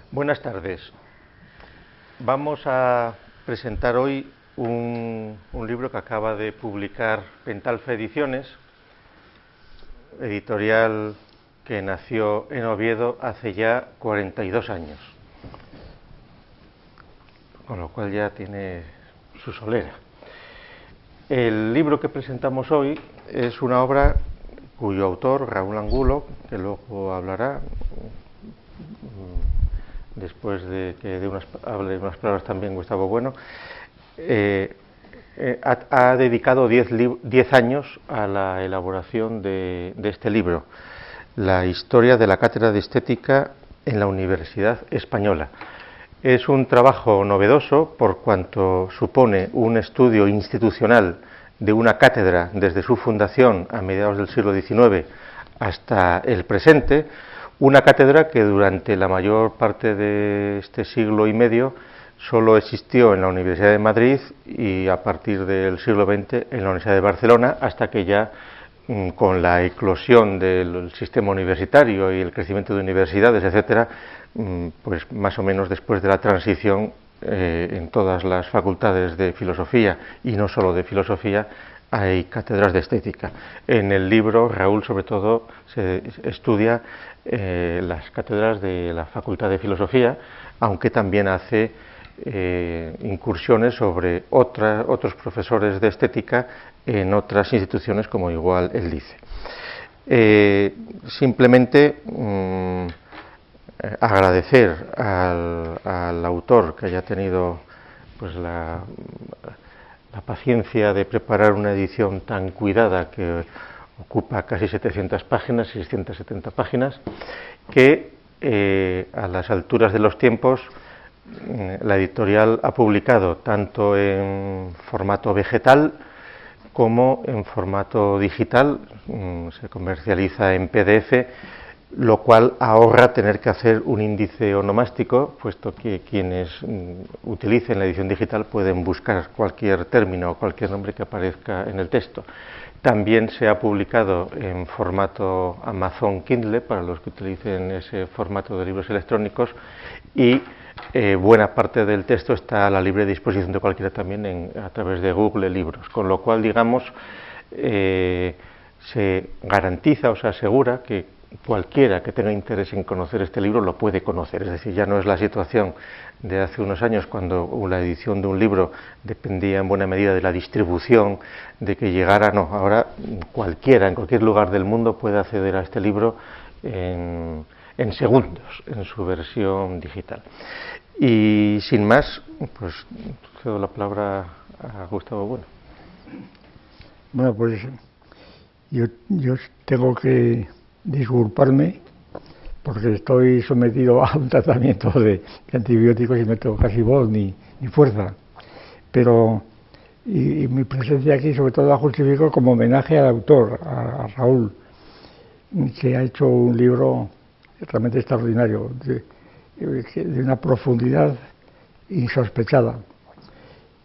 Buenas tardes. Vamos a presentar hoy un libro que acaba de publicar Pentalfa Ediciones, editorial que nació en Oviedo hace ya 42 años, con lo cual ya tiene su solera. El libro que presentamos hoy es una obra cuyo autor, Raúl Angulo, que luego hablará, después de que hable unas palabras también Gustavo Bueno, ha dedicado 10 años a la elaboración de este libro, La historia de la cátedra de estética en la Universidad Española. Es un trabajo novedoso por cuanto supone un estudio institucional de una cátedra desde su fundación a mediados del siglo XIX hasta el presente, una cátedra que durante la mayor parte de este siglo y medio solo existió en la Universidad de Madrid y a partir del siglo XX en la Universidad de Barcelona, hasta que ya con la eclosión del sistema universitario y el crecimiento de universidades, etcétera, pues más o menos después de la transición en todas las facultades de filosofía y no solo de filosofía hay cátedras de estética. En el libro Raúl sobre todo se estudia las cátedras de la Facultad de Filosofía, aunque también hace incursiones sobre otros profesores de estética en otras instituciones, como igual él dice. Simplemente agradecer al autor que haya tenido pues la paciencia de preparar una edición tan cuidada que ocupa casi 700 páginas, 670 páginas, que a las alturas de los tiempos la editorial ha publicado tanto en formato vegetal como en formato digital, se comercializa en PDF, lo cual ahorra tener que hacer un índice onomástico, puesto que quienes utilicen la edición digital pueden buscar cualquier término o cualquier nombre que aparezca en el texto. También se ha publicado en formato Amazon Kindle, para los que utilicen ese formato de libros electrónicos, y buena parte del texto está a la libre disposición de cualquiera también a través de Google Libros, con lo cual, digamos, se garantiza o se asegura que cualquiera que tenga interés en conocer este libro lo puede conocer. Es decir, ya no es la situación de hace unos años cuando la edición de un libro dependía en buena medida de la distribución, de que llegara, no, ahora cualquiera en cualquier lugar del mundo puede acceder a este libro en segundos en su versión digital. Y sin más, pues cedo la palabra a Gustavo Bueno. Bueno, pues yo tengo que disculparme porque estoy sometido a un tratamiento de antibióticos y no tengo casi voz ni fuerza, pero y mi presencia aquí sobre todo la justifico como homenaje al autor, a Raúl, que ha hecho un libro realmente extraordinario, de una profundidad insospechada,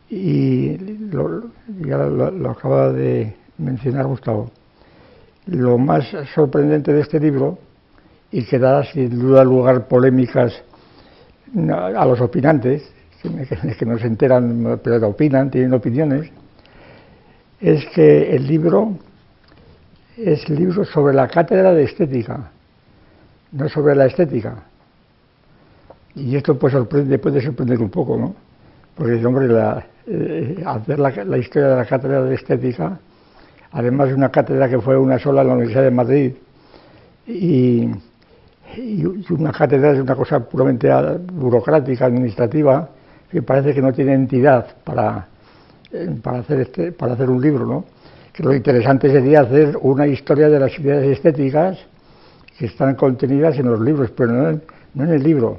y ya lo acaba de mencionar Gustavo. Lo más sorprendente de este libro, y que da sin duda lugar polémicas a los opinantes, que no se enteran pero opinan, tienen opiniones, es que el libro es el libro sobre la cátedra de estética, no sobre la estética. Y esto pues puede sorprender un poco, ¿no? Porque, hombre, hacer la historia de la cátedra de estética, además de una cátedra que fue una sola en la Universidad de Madrid, y una cátedra es una cosa puramente burocrática, administrativa, que parece que no tiene entidad para hacer un libro, ¿no? Que lo interesante sería hacer una historia de las ideas estéticas que están contenidas en los libros, pero no en el libro.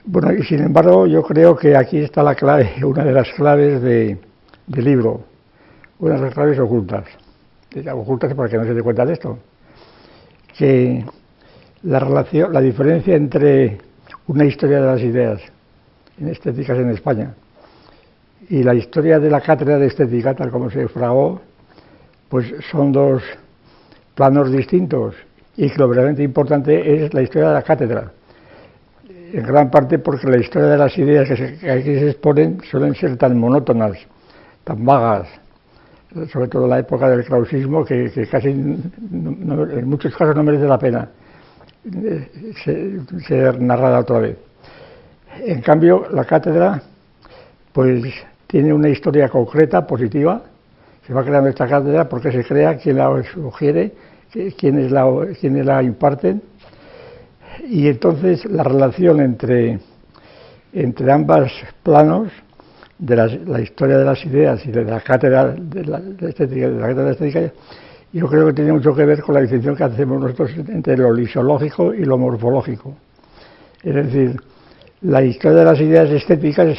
Bueno, y sin embargo, yo creo que aquí está la clave, una de las claves del libro, una de las claves ocultas para que no se dé cuenta de esto, que la diferencia entre una historia de las ideas estéticas en España y la historia de la cátedra de estética, tal como se fragó, pues son dos planos distintos, y que lo verdaderamente importante es la historia de la cátedra. en gran parte porque la historia de las ideas que aquí se exponen suelen ser tan monótonas, tan vagas, sobre todo en la época del krausismo, que casi en muchos casos no merece la pena ser narrada otra vez. En cambio, la cátedra pues tiene una historia concreta, positiva. Se va creando esta cátedra porque se crea, quién la sugiere, quiénes la imparten, y entonces la relación entre ambos planos de la historia de las ideas y de la cátedra de la estética, yo creo que tiene mucho que ver con la distinción que hacemos nosotros entre lo lisiológico y lo morfológico. Es decir, la historia de las ideas estéticas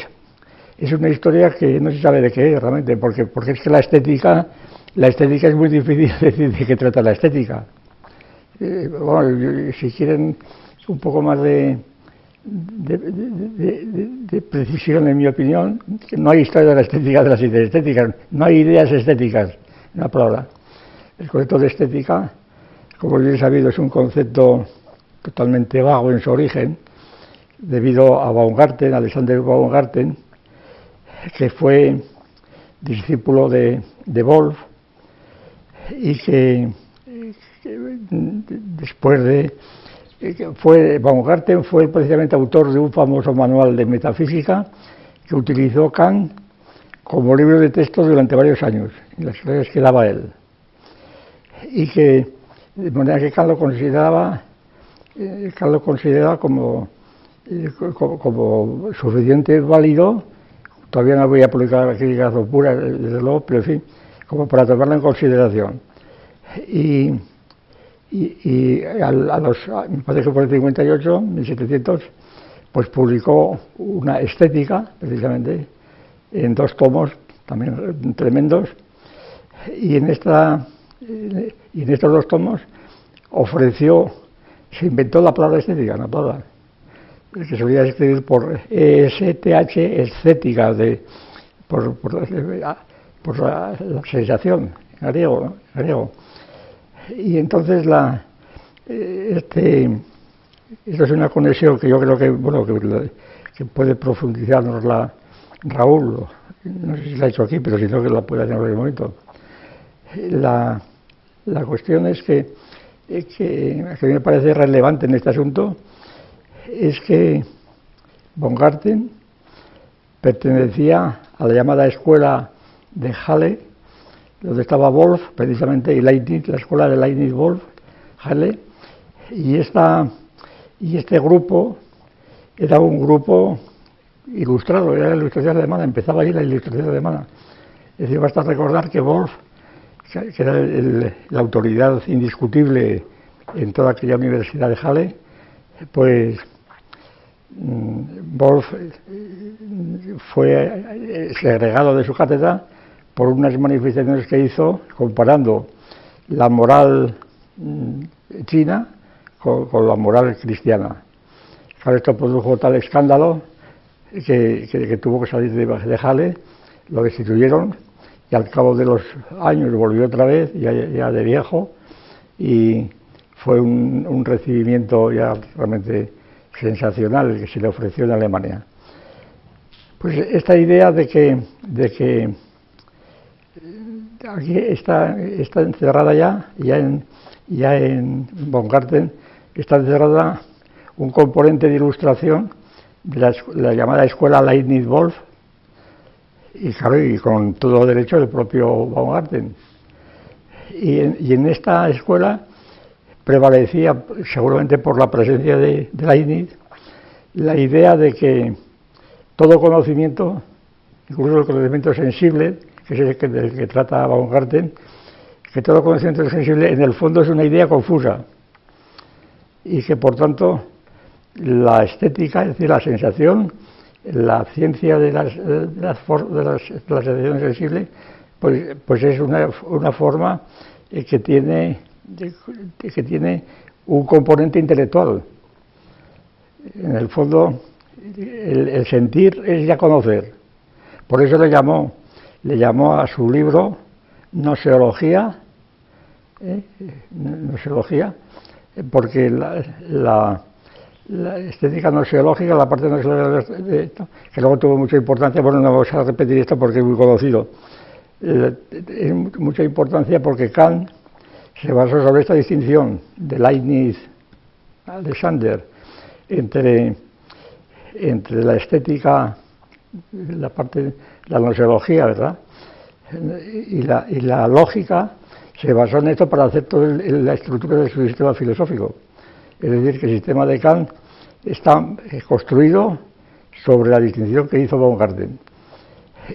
es una historia que no se sabe de qué es realmente, porque es que la estética es muy difícil decir de qué trata la estética. Bueno, si quieren un poco más de precisión, en mi opinión, no hay historia de la estética de las ideas estéticas, no hay ideas estéticas, una palabra. El concepto de estética, como bien sabido, es un concepto totalmente vago en su origen, debido a Baumgarten, Alexander Baumgarten, que fue discípulo de Wolff y que después de Baumgarten fue precisamente autor de un famoso manual de metafísica que utilizó Kant como libro de texto durante varios años, en las clases que daba él, y que de manera que Kant lo consideraba como suficiente válido. Todavía no había publicado la crítica pura, desde luego, pero en fin, como para tomarlo en consideración. Y me parece que por el 58, 1700, pues publicó una estética, precisamente, en 2 tomos, también tremendos, y en estos 2 tomos se inventó la palabra estética, una palabra que se solía escribir por ESTH, estética, por la sensación, en griego. Y entonces esto es una conexión que yo creo que puede profundizarnos Raúl, no sé si la ha hecho aquí, pero si no, que la puede hacer en cualquier momento. La cuestión es que a mí me parece relevante en este asunto es que Baumgarten pertenecía a la llamada escuela de Halle, donde estaba Wolff, precisamente, y Leibniz, la escuela de Leibniz-Wolff, Halle, y este grupo era un grupo ilustrado, era la ilustración alemana, empezaba ahí la ilustración alemana. Es decir, basta recordar que Wolff, que era la autoridad indiscutible en toda aquella universidad de Halle, pues Wolff fue segregado de su cátedra por unas manifestaciones que hizo comparando la moral china con la moral cristiana. Claro, esto produjo tal escándalo que tuvo que salir de Halle, lo destituyeron y al cabo de los años volvió otra vez, ya de viejo, y fue un recibimiento ya realmente sensacional el que se le ofreció en Alemania. Pues esta idea de que aquí está encerrada ya en Baumgarten, está encerrada un componente de ilustración de la llamada escuela Leibniz-Wolff, y claro, y con todo derecho del propio Baumgarten. Y en esta escuela prevalecía, seguramente por la presencia de Leibniz, la idea de que todo conocimiento, incluso el conocimiento sensible, que es el que trata Baumgarten, que todo conocimiento sensible en el fondo es una idea confusa y que por tanto la estética, es decir, la sensación, la ciencia de las sensaciones sensibles, pues es una forma que tiene un componente intelectual. En el fondo, el sentir es ya conocer. Por eso le llamó a su libro Gnoseología, porque la estética noseológica, la parte noseológica de esto, que luego tuvo mucha importancia. Bueno, no vamos a repetir esto porque es muy conocido. Mucha importancia porque Kant se basó sobre esta distinción de Leibniz-Alexander entre la estética, la parte, la noseología, ¿verdad? Y la lógica se basó en esto para hacer toda la estructura de su sistema filosófico. Es decir, que el sistema de Kant está construido sobre la distinción que hizo Baumgarten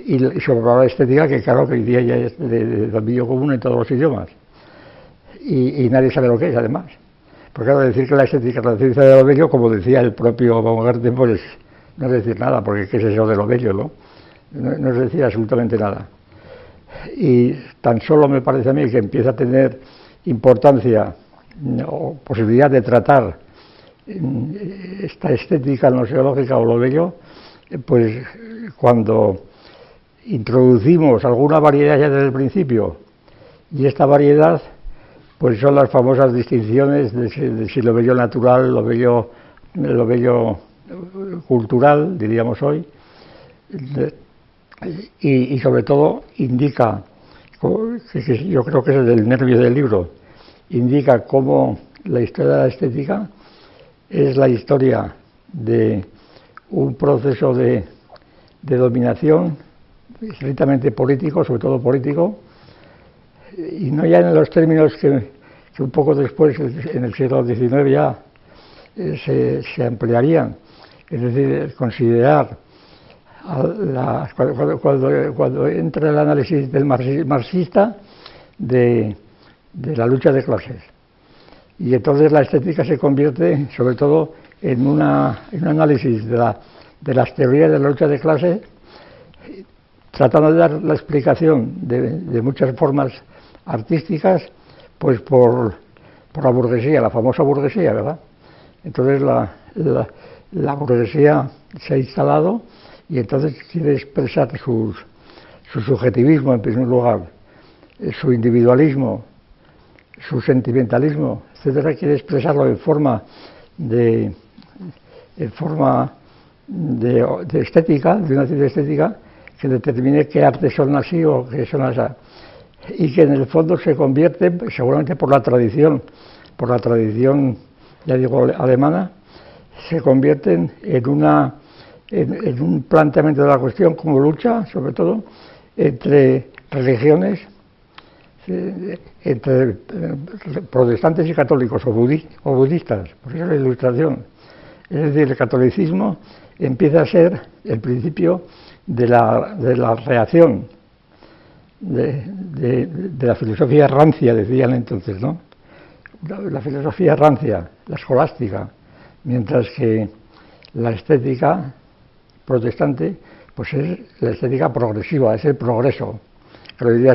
y sobre la estética, que claro que hoy día ya es de dominio común en todos los idiomas y nadie sabe lo que es, además. Porque claro, decir que la estética es la ciencia de lo bello, como decía el propio Baumgarten, pues no es decir nada, porque ¿qué es eso de lo bello, no? No es decir absolutamente nada. Y tan solo me parece a mí que empieza a tener importancia o posibilidad de tratar esta estética noseológica o lo bello, pues cuando introducimos alguna variedad ya desde el principio, y esta variedad pues son las famosas distinciones de si lo bello natural, lo bello cultural, diríamos hoy, y sobre todo indica, que yo creo que es el nervio del libro, indica cómo la historia de la estética es la historia de un proceso de dominación estrictamente político, sobre todo político, y no ya en los términos que un poco después, en el siglo XIX ya se ampliarían, es decir, considerar cuando entra el análisis del marxista de la lucha de clases. Y entonces la estética se convierte sobre todo en un análisis de las teorías de la lucha de clases, tratando de dar la explicación de muchas formas artísticas, pues por la burguesía, la famosa burguesía, ¿verdad? Entonces la burguesía se ha instalado y entonces quiere expresar su subjetivismo en primer lugar, su individualismo, su sentimentalismo, etcétera, quiere expresarlo en forma de estética, de una ciencia estética que determine qué artes son así o qué son así, y que en el fondo se convierte, seguramente por la tradición, ya digo, alemana, se convierten en un planteamiento de la cuestión como lucha, sobre todo, entre religiones, entre protestantes y católicos o budistas, por eso la Ilustración. Es decir, el catolicismo empieza a ser el principio de la reacción de la filosofía rancia, decían entonces, ¿no? La filosofía rancia, la escolástica, mientras que la estética protestante pues es la estética progresiva, es el progreso. Pero hoy día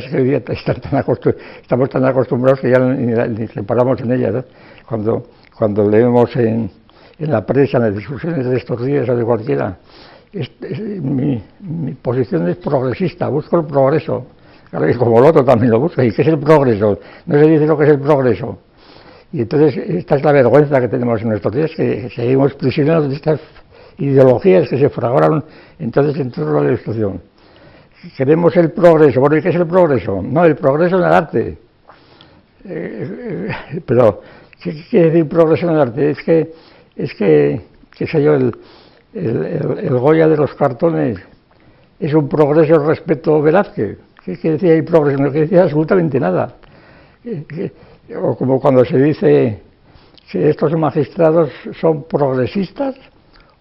estamos tan acostumbrados que ya ni reparamos en ella, ¿no? Cuando leemos en la prensa, en las discusiones de estos días o de cualquiera, mi posición es progresista, busco el progreso. Claro, y como el otro también lo busca. ¿Y qué es el progreso? No se dice lo que es el progreso. Y entonces esta es la vergüenza que tenemos en nuestros días, que seguimos prisioneros de estas ideologías que se fraguaron entonces en torno a la Ilustración. Queremos el progreso. Bueno, ¿y qué es el progreso? No, el progreso en el arte. Pero, ¿qué quiere decir progreso en el arte? Es que qué sé yo, el Goya de los cartones es un progreso respecto a Velázquez. ¿Qué decía el progreso? No decía absolutamente nada. O como cuando se dice que estos magistrados son progresistas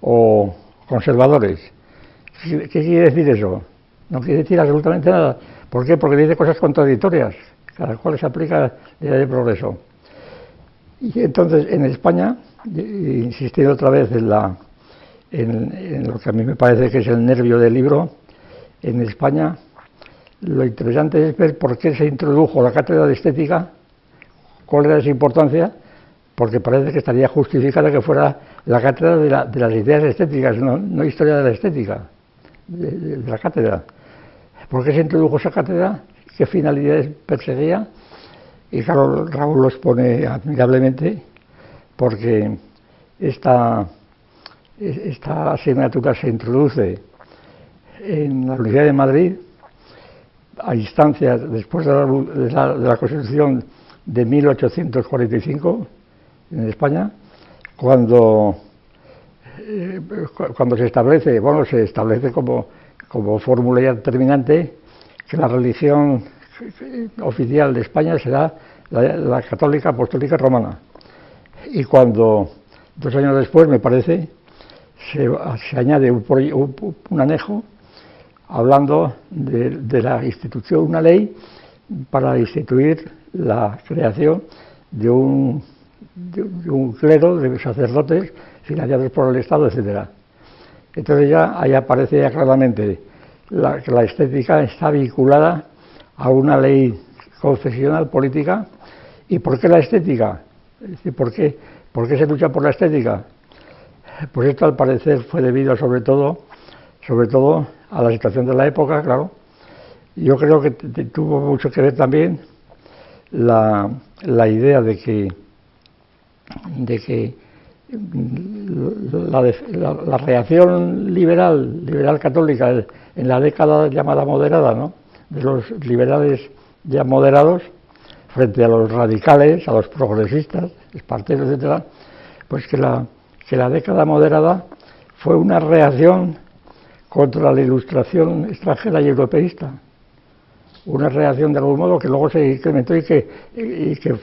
o conservadores. ¿Qué quiere decir eso? No quiere decir absolutamente nada. ¿Por qué? Porque dice cosas contradictorias, cada cual se aplica la idea de progreso. Y entonces en España, insistiendo otra vez en lo que a mí me parece que es el nervio del libro, en España lo interesante es ver por qué se introdujo la cátedra de estética, cuál era su importancia, porque parece que estaría justificada que fuera la cátedra de las ideas estéticas, no historia de la estética, de la cátedra. ¿Por qué se introdujo esa cátedra? ¿Qué finalidades perseguía? Y claro, Raúl lo expone admirablemente, porque esta asignatura se introduce en la Universidad de Madrid a instancias después de la Constitución de 1845 en España, cuando se establece como fórmula ya determinante que la religión oficial de España será la católica apostólica romana. Y cuando 2 años después, me parece, se añade un anejo hablando de la institución, una ley para instituir la creación de un clero de sacerdotes financiados por el Estado, etcétera. Entonces ya ahí aparece ya claramente que la estética está vinculada a una ley confesional política. ¿Y por qué la estética? Es decir, ¿por qué se lucha por la estética? Pues esto al parecer fue debido sobre todo a la situación de la época, claro. Yo creo que tuvo mucho que ver también la idea de que la reacción liberal católica en la década llamada moderada, ¿no?, de los liberales ya moderados frente a los radicales, a los progresistas, esparteros, etcétera, pues que la década moderada fue una reacción contra la ilustración extranjera y europeísta, una reacción de algún modo que luego se incrementó y que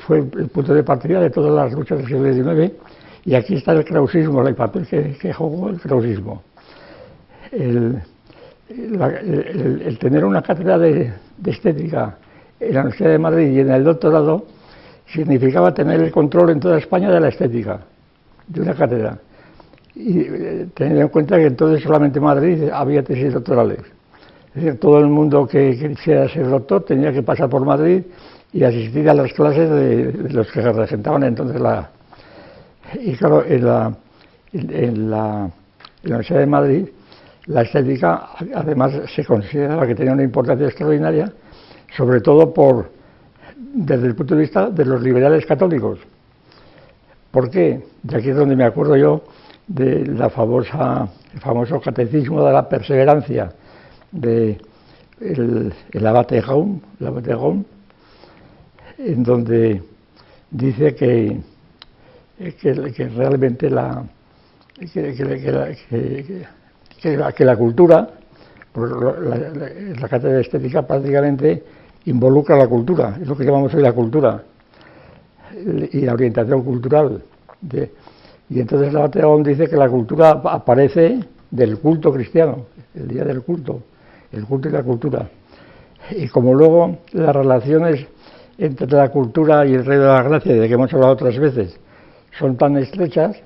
fue el punto de partida de todas las luchas del siglo XIX. Y aquí está el krausismo, el papel que jugó el krausismo. El tener una cátedra de estética en la Universidad de Madrid y en el doctorado significaba tener el control en toda España de la estética, de una cátedra. Y teniendo en cuenta que entonces solamente en Madrid había tesis doctorales. Es decir, todo el mundo que quisiera ser doctor tenía que pasar por Madrid y asistir a las clases de los que representaban entonces la... Y claro, en la Universidad de Madrid, la estética además se consideraba que tenía una importancia extraordinaria, sobre todo desde el punto de vista de los liberales católicos. ¿Por qué? De aquí es donde me acuerdo yo de el famoso catecismo de la perseverancia de el abate Gaum, en donde dice que realmente la cultura, pues la cátedra de estética prácticamente involucra la cultura, es lo que llamamos hoy la cultura y la orientación cultural. Y entonces la Bateón dice que la cultura aparece del culto cristiano, el día del culto, el culto y la cultura. Y como luego las relaciones entre la cultura y el reino de la gracia, de que hemos hablado otras veces, son tan estrechas,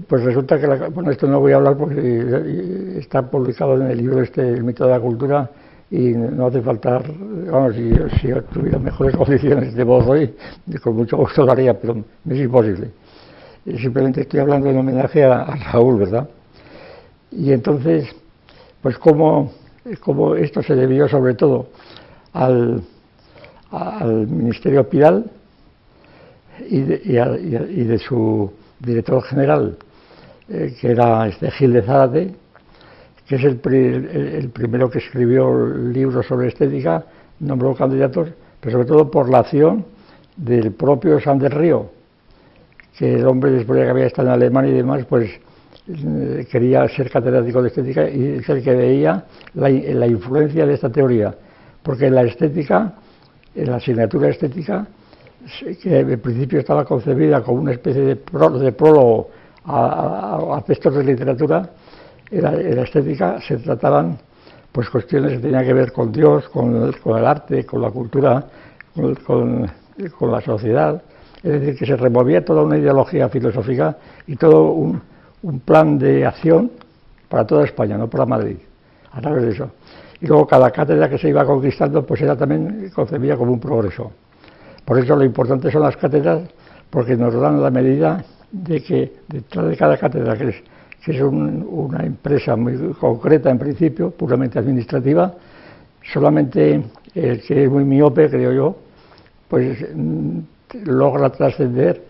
pues resulta que, bueno, esto no voy a hablar porque está publicado en el libro El mito de la cultura, y no hace falta, vamos, si yo tuviera mejores condiciones de voz hoy, con mucho gusto lo haría, pero es imposible. Simplemente estoy hablando en homenaje a Raúl, ¿verdad? Y entonces, pues como esto se debió sobre todo al Ministerio Pidal y de su director general, que era Gil de Zárate, que es el primero que escribió libros sobre estética, nombró candidatos, pero sobre todo por la acción del propio Sanz del Río, que el hombre, después de que había estado en Alemania y demás, pues quería ser catedrático de estética, y es el que veía la influencia de esta teoría, porque la estética, en la asignatura estética, que en principio estaba concebida como una especie de prólogo a textos de literatura, en la estética se trataban pues cuestiones que tenían que ver con Dios, con el arte, con la cultura, con la sociedad. Es decir, que se removía toda una ideología filosófica y todo un plan de acción para toda España, no para Madrid, a través de eso. Y luego cada cátedra que se iba conquistando pues era también concebida como un progreso. Por eso lo importante son las cátedras, porque nos dan la medida de que detrás de cada cátedra, que es una empresa muy concreta en principio, puramente administrativa, solamente el que es muy miope, creo yo, pues logra trascender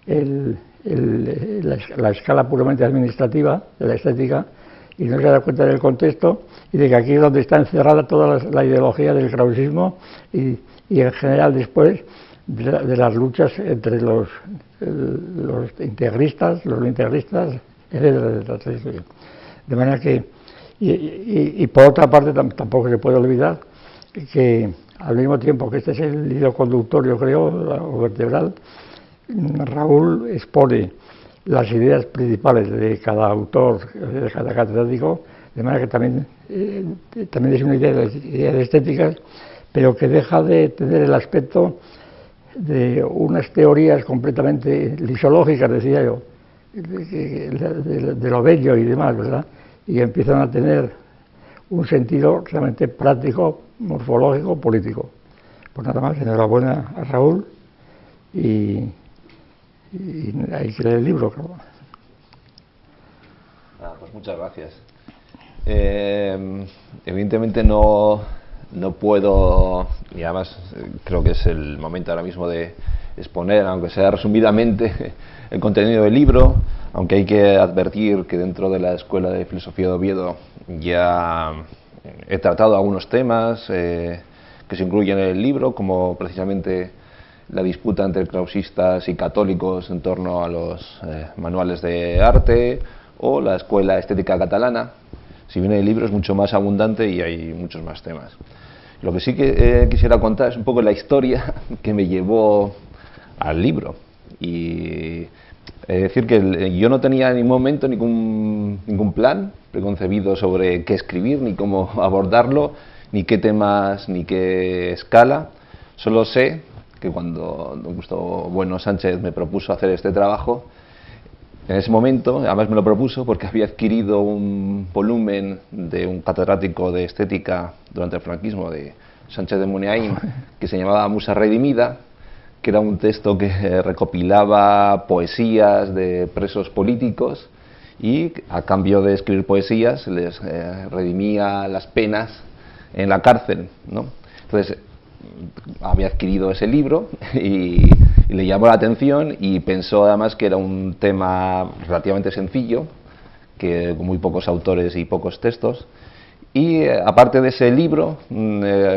el la escala puramente administrativa de la estética y no se da cuenta del contexto y de que aquí es donde está encerrada toda la ideología del krausismo y en general después de las luchas entre los integristas, los no integristas, etcétera. De manera que, y por otra parte tampoco se puede olvidar que al mismo tiempo que este es el hilo conductor, yo creo, o vertebral, Raúl expone las ideas principales de cada autor, de cada catedrático, de manera que también es una idea de estéticas, pero que deja de tener el aspecto de unas teorías completamente lisológicas, decía yo, de lo bello y demás, ¿verdad? Y empiezan a tener un sentido realmente práctico, morfológico, político. Pues nada más, enhorabuena a Raúl y hay que leer el libro, claro. Pues muchas gracias. Evidentemente no puedo, y además creo que es el momento ahora mismo de exponer, aunque sea resumidamente, el contenido del libro, aunque hay que advertir que dentro de la Escuela de Filosofía de Oviedo ya he tratado algunos temas que se incluyen en el libro, como precisamente la disputa entre krausistas y católicos en torno a los manuales de arte o la Escuela Estética Catalana. Si bien el libro es mucho más abundante y hay muchos más temas. Lo que sí que quisiera contar es un poco la historia que me llevó al libro. Y decir que yo no tenía en ningún momento ningún plan preconcebido sobre qué escribir, ni cómo abordarlo, ni qué temas, ni qué escala. Solo sé que cuando don Gustavo Bueno Sánchez me propuso hacer este trabajo, en ese momento, además me lo propuso porque había adquirido un volumen de un catedrático de estética durante el franquismo, de Sánchez de Muniain, que se llamaba Musa Redimida, que era un texto que recopilaba poesías de presos políticos y a cambio de escribir poesías les redimía las penas en la cárcel, ¿no? Entonces había adquirido ese libro y le llamó la atención y pensó además que era un tema relativamente sencillo, que con muy pocos autores y pocos textos. Y aparte de ese libro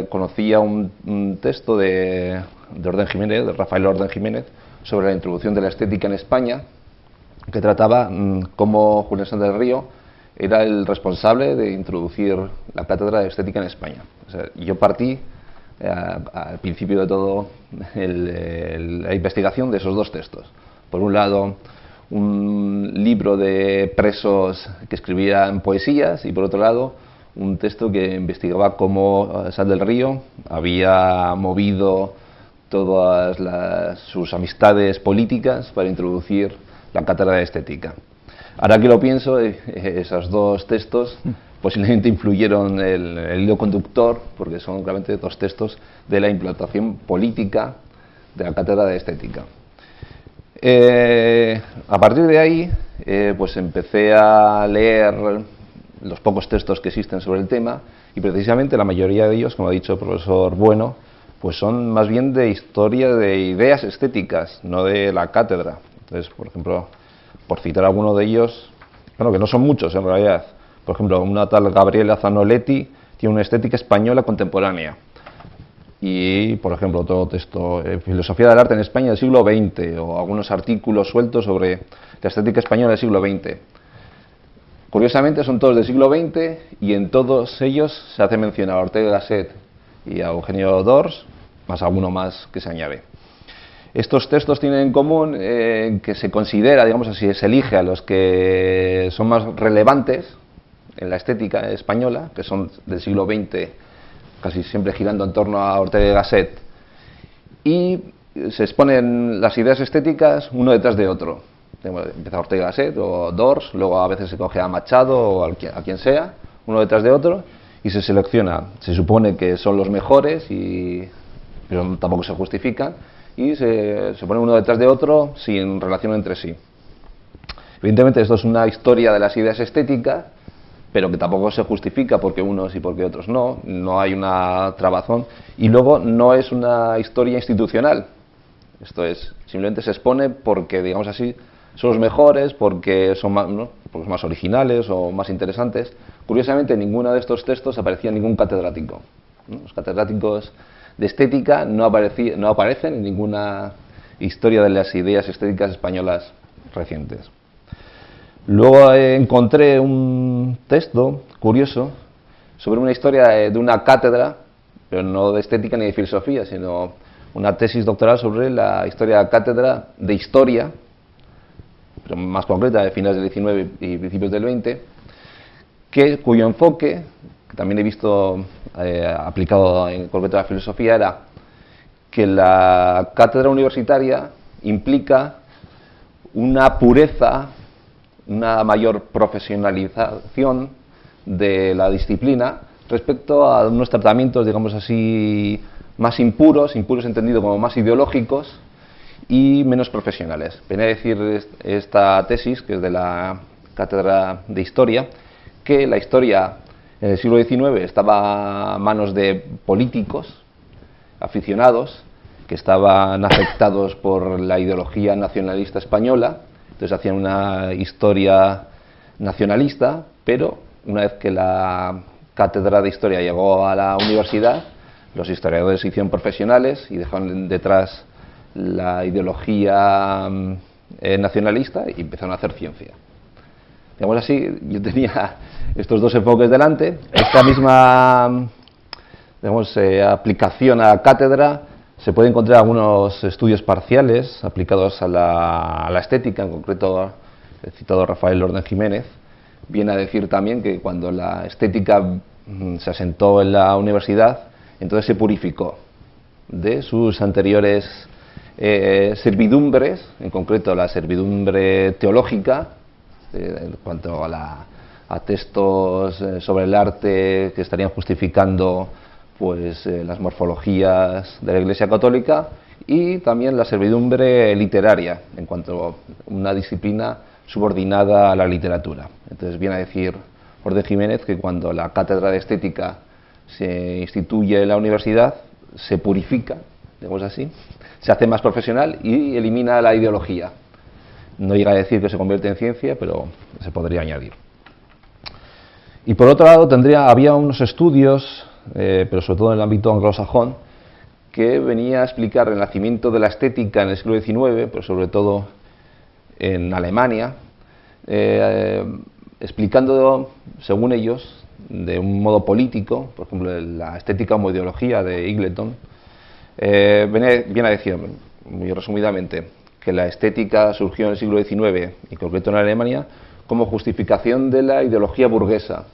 conocía un texto de Orden Jiménez, de Rafael Orden Jiménez, sobre la introducción de la estética en España, que trataba cómo Julián Sánchez del Río era el responsable de introducir la cátedra de estética en España. O sea, yo partí al principio de todo la investigación de esos dos textos. Por un lado, un libro de presos que escribían poesías y por otro lado, un texto que investigaba cómo Sánchez del Río había movido todas sus amistades políticas para introducir la cátedra de estética. Ahora que lo pienso, esos dos textos posiblemente influyeron el hilo conductor, porque son claramente dos textos de la implantación política de la cátedra de estética. A partir de ahí, pues empecé a leer los pocos textos que existen sobre el tema y precisamente la mayoría de ellos, como ha dicho el profesor Bueno, pues son más bien de historia de ideas estéticas, no de la cátedra. Entonces, por ejemplo, por citar alguno de ellos, bueno, que no son muchos en realidad. Por ejemplo, una tal Gabriela Zanoletti tiene una estética española contemporánea. Y, por ejemplo, otro texto, Filosofía del arte en España del siglo XX, o algunos artículos sueltos sobre la estética española del siglo XX. Curiosamente, son todos del siglo XX y en todos ellos se hace mención a Ortega y Gasset y a Eugenio Dors, más alguno más que se añade. Estos textos tienen en común que se considera, digamos así, se elige a los que son más relevantes en la estética española, que son del siglo XX, casi siempre girando en torno a Ortega y Gasset, y se exponen las ideas estéticas uno detrás de otro. Empieza Ortega y Gasset o Dors, luego a veces se coge a Machado o a quien sea, uno detrás de otro, y se selecciona. Se supone que son los mejores, pero tampoco se justifican, y se pone uno detrás de otro sin relación entre sí. Evidentemente esto es una historia de las ideas estéticas, pero que tampoco se justifica porque unos y porque otros no hay una trabazón, y luego no es una historia institucional. Esto es, simplemente se expone porque, digamos así, son los mejores porque son más, ¿no?, porque son más originales o más interesantes. Curiosamente, en ninguno de estos textos aparecía ningún catedrático, ¿no? Los catedráticos de estética no aparecen en ninguna historia de las ideas estéticas españolas recientes. Luego encontré un texto curioso sobre una historia de una cátedra, pero no de estética ni de filosofía, sino una tesis doctoral sobre la historia de la cátedra de historia, pero más concreta, de finales del XIX y principios del XX, cuyo enfoque, que también he visto aplicado en concreto a la filosofía, era que la cátedra universitaria implica una pureza, una mayor profesionalización de la disciplina respecto a unos tratamientos, digamos así, más impuros entendido como más ideológicos y menos profesionales. Venía a decir esta tesis, que es de la cátedra de historia, que la historia en el siglo XIX estaba a manos de políticos aficionados que estaban afectados por la ideología nacionalista española, entonces hacían una historia nacionalista, pero una vez que la cátedra de historia llegó a la universidad, los historiadores se hicieron profesionales y dejaron detrás la ideología nacionalista y empezaron a hacer ciencia. Digamos así, yo tenía estos dos enfoques delante. Esta misma, digamos, aplicación a la cátedra se puede encontrar en algunos estudios parciales aplicados a la estética, en concreto el citado Rafael Orden Jiménez. Viene a decir también que cuando la estética se asentó en la universidad, entonces se purificó de sus anteriores servidumbres, en concreto la servidumbre teológica, en cuanto a textos sobre el arte que estarían justificando pues las morfologías de la Iglesia Católica, y también la servidumbre literaria, en cuanto a una disciplina subordinada a la literatura. Entonces viene a decir Orden Jiménez que cuando la cátedra de estética se instituye en la universidad, se purifica, digamos así, se hace más profesional y elimina la ideología. No llega a decir que se convierte en ciencia, pero se podría añadir. Y por otro lado había unos estudios, pero sobre todo en el ámbito anglosajón, que venía a explicar el nacimiento de la estética en el siglo XIX, pero sobre todo en Alemania, explicando, según ellos, de un modo político, por ejemplo, la estética como ideología de Eagleton, viene a decir, muy resumidamente, que la estética surgió en el siglo XIX, y en concreto en Alemania, como justificación de la ideología burguesa,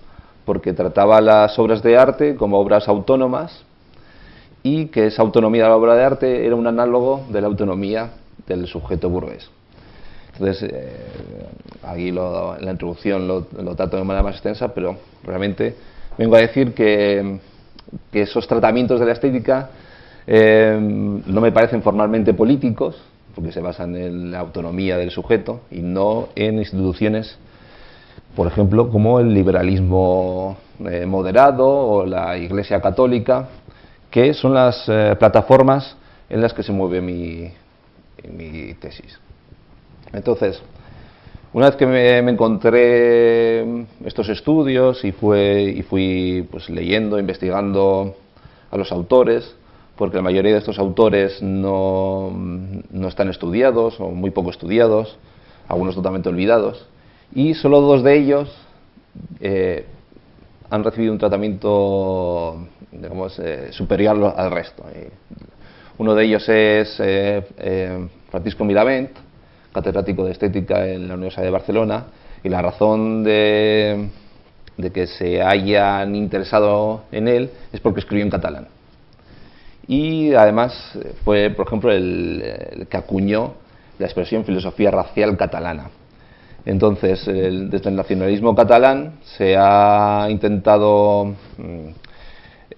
porque trataba las obras de arte como obras autónomas, y que esa autonomía de la obra de arte era un análogo de la autonomía del sujeto burgués. Entonces, aquí en la introducción lo trato de manera más extensa, pero realmente vengo a decir que esos tratamientos de la estética no me parecen formalmente políticos, porque se basan en la autonomía del sujeto y no en instituciones, por ejemplo, como el liberalismo moderado o la Iglesia Católica, que son las plataformas en las que se mueve mi tesis. Entonces, una vez que me encontré estos estudios y fui pues, leyendo, investigando a los autores, porque la mayoría de estos autores no están estudiados o muy poco estudiados, algunos totalmente olvidados, y solo dos de ellos han recibido un tratamiento, digamos, superior al resto. Uno de ellos es Francisco Miravent, catedrático de estética en la Universidad de Barcelona, y la razón de que se hayan interesado en él es porque escribió en catalán. Y además fue, por ejemplo, el que acuñó la expresión filosofía racial catalana. Entonces, desde el nacionalismo catalán se ha intentado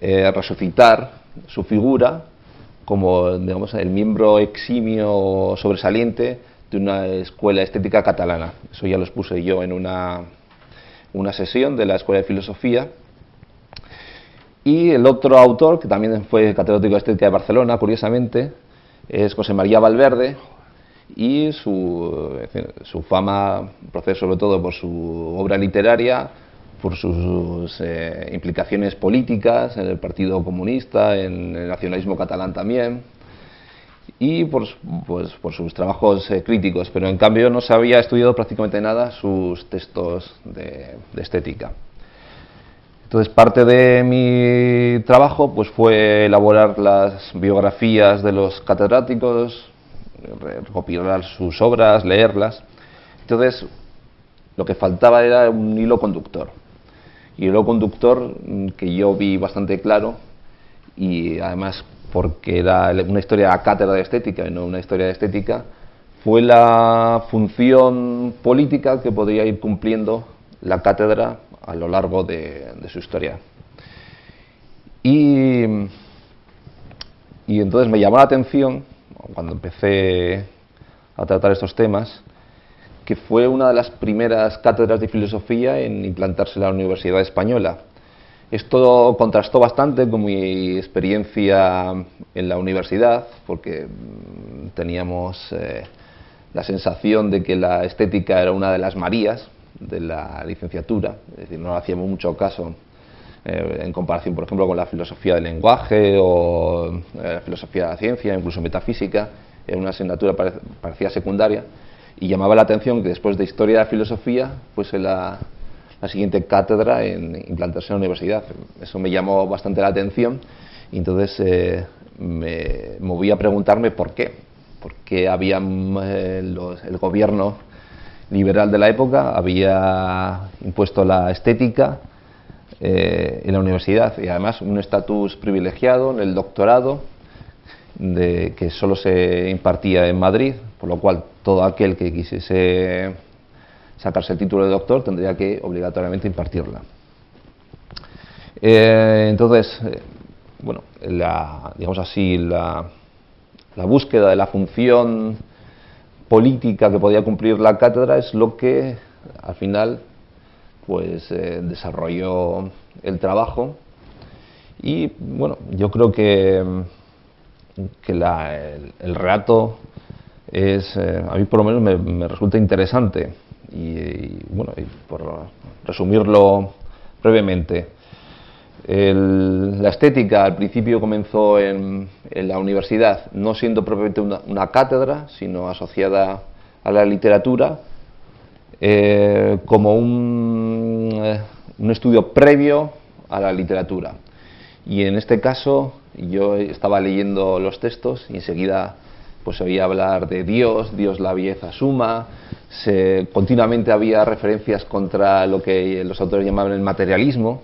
resucitar su figura como, digamos, el miembro eximio o sobresaliente de una escuela estética catalana. Eso ya lo expuse yo en una sesión de la Escuela de Filosofía. Y el otro autor, que también fue catedrático de estética de Barcelona, curiosamente, es José María Valverde, y su fama procede sobre todo por su obra literaria, por sus implicaciones políticas en el Partido Comunista, en el nacionalismo catalán también, y por sus trabajos críticos, pero en cambio no se había estudiado prácticamente nada sus textos de estética. Entonces, parte de mi trabajo pues fue elaborar las biografías de los catedráticos, recopilar sus obras, leerlas. Entonces, lo que faltaba era un hilo conductor. Y el hilo conductor que yo vi bastante claro, y además porque era una historia a cátedra de estética y no una historia de estética, fue la función política que podría ir cumpliendo la cátedra a lo largo de su historia. Y entonces me llamó la atención, cuando empecé a tratar estos temas, que fue una de las primeras cátedras de filosofía en implantarse en la Universidad Española. Esto contrastó bastante con mi experiencia en la universidad, porque teníamos la sensación de que la estética era una de las Marías de la licenciatura, es decir, no hacíamos mucho caso en comparación, por ejemplo, con la filosofía del lenguaje o la filosofía de la ciencia, incluso metafísica. Era una asignatura parecía secundaria, y llamaba la atención que después de historia de la filosofía fuese la siguiente cátedra en implantarse en la universidad. Eso me llamó bastante la atención, y entonces me moví a preguntarme por qué. ¿Por qué había el gobierno liberal de la época había impuesto la estética en la universidad, y además un estatus privilegiado en el doctorado que solo se impartía en Madrid, por lo cual todo aquel que quisiese sacarse el título de doctor tendría que obligatoriamente impartirla. Entonces, bueno, digamos así, la búsqueda de la función política que podía cumplir la cátedra es lo que al final pues desarrolló el trabajo. Y bueno, yo creo que el relato es, a mí por lo menos me resulta interesante, y bueno, y por resumirlo brevemente, la estética al principio comenzó en la universidad, no siendo propiamente una cátedra, sino asociada a la literatura, como un estudio previo a la literatura. Y en este caso yo estaba leyendo los textos y enseguida pues oía hablar de Dios la belleza suma, continuamente había referencias contra lo que los autores llamaban el materialismo,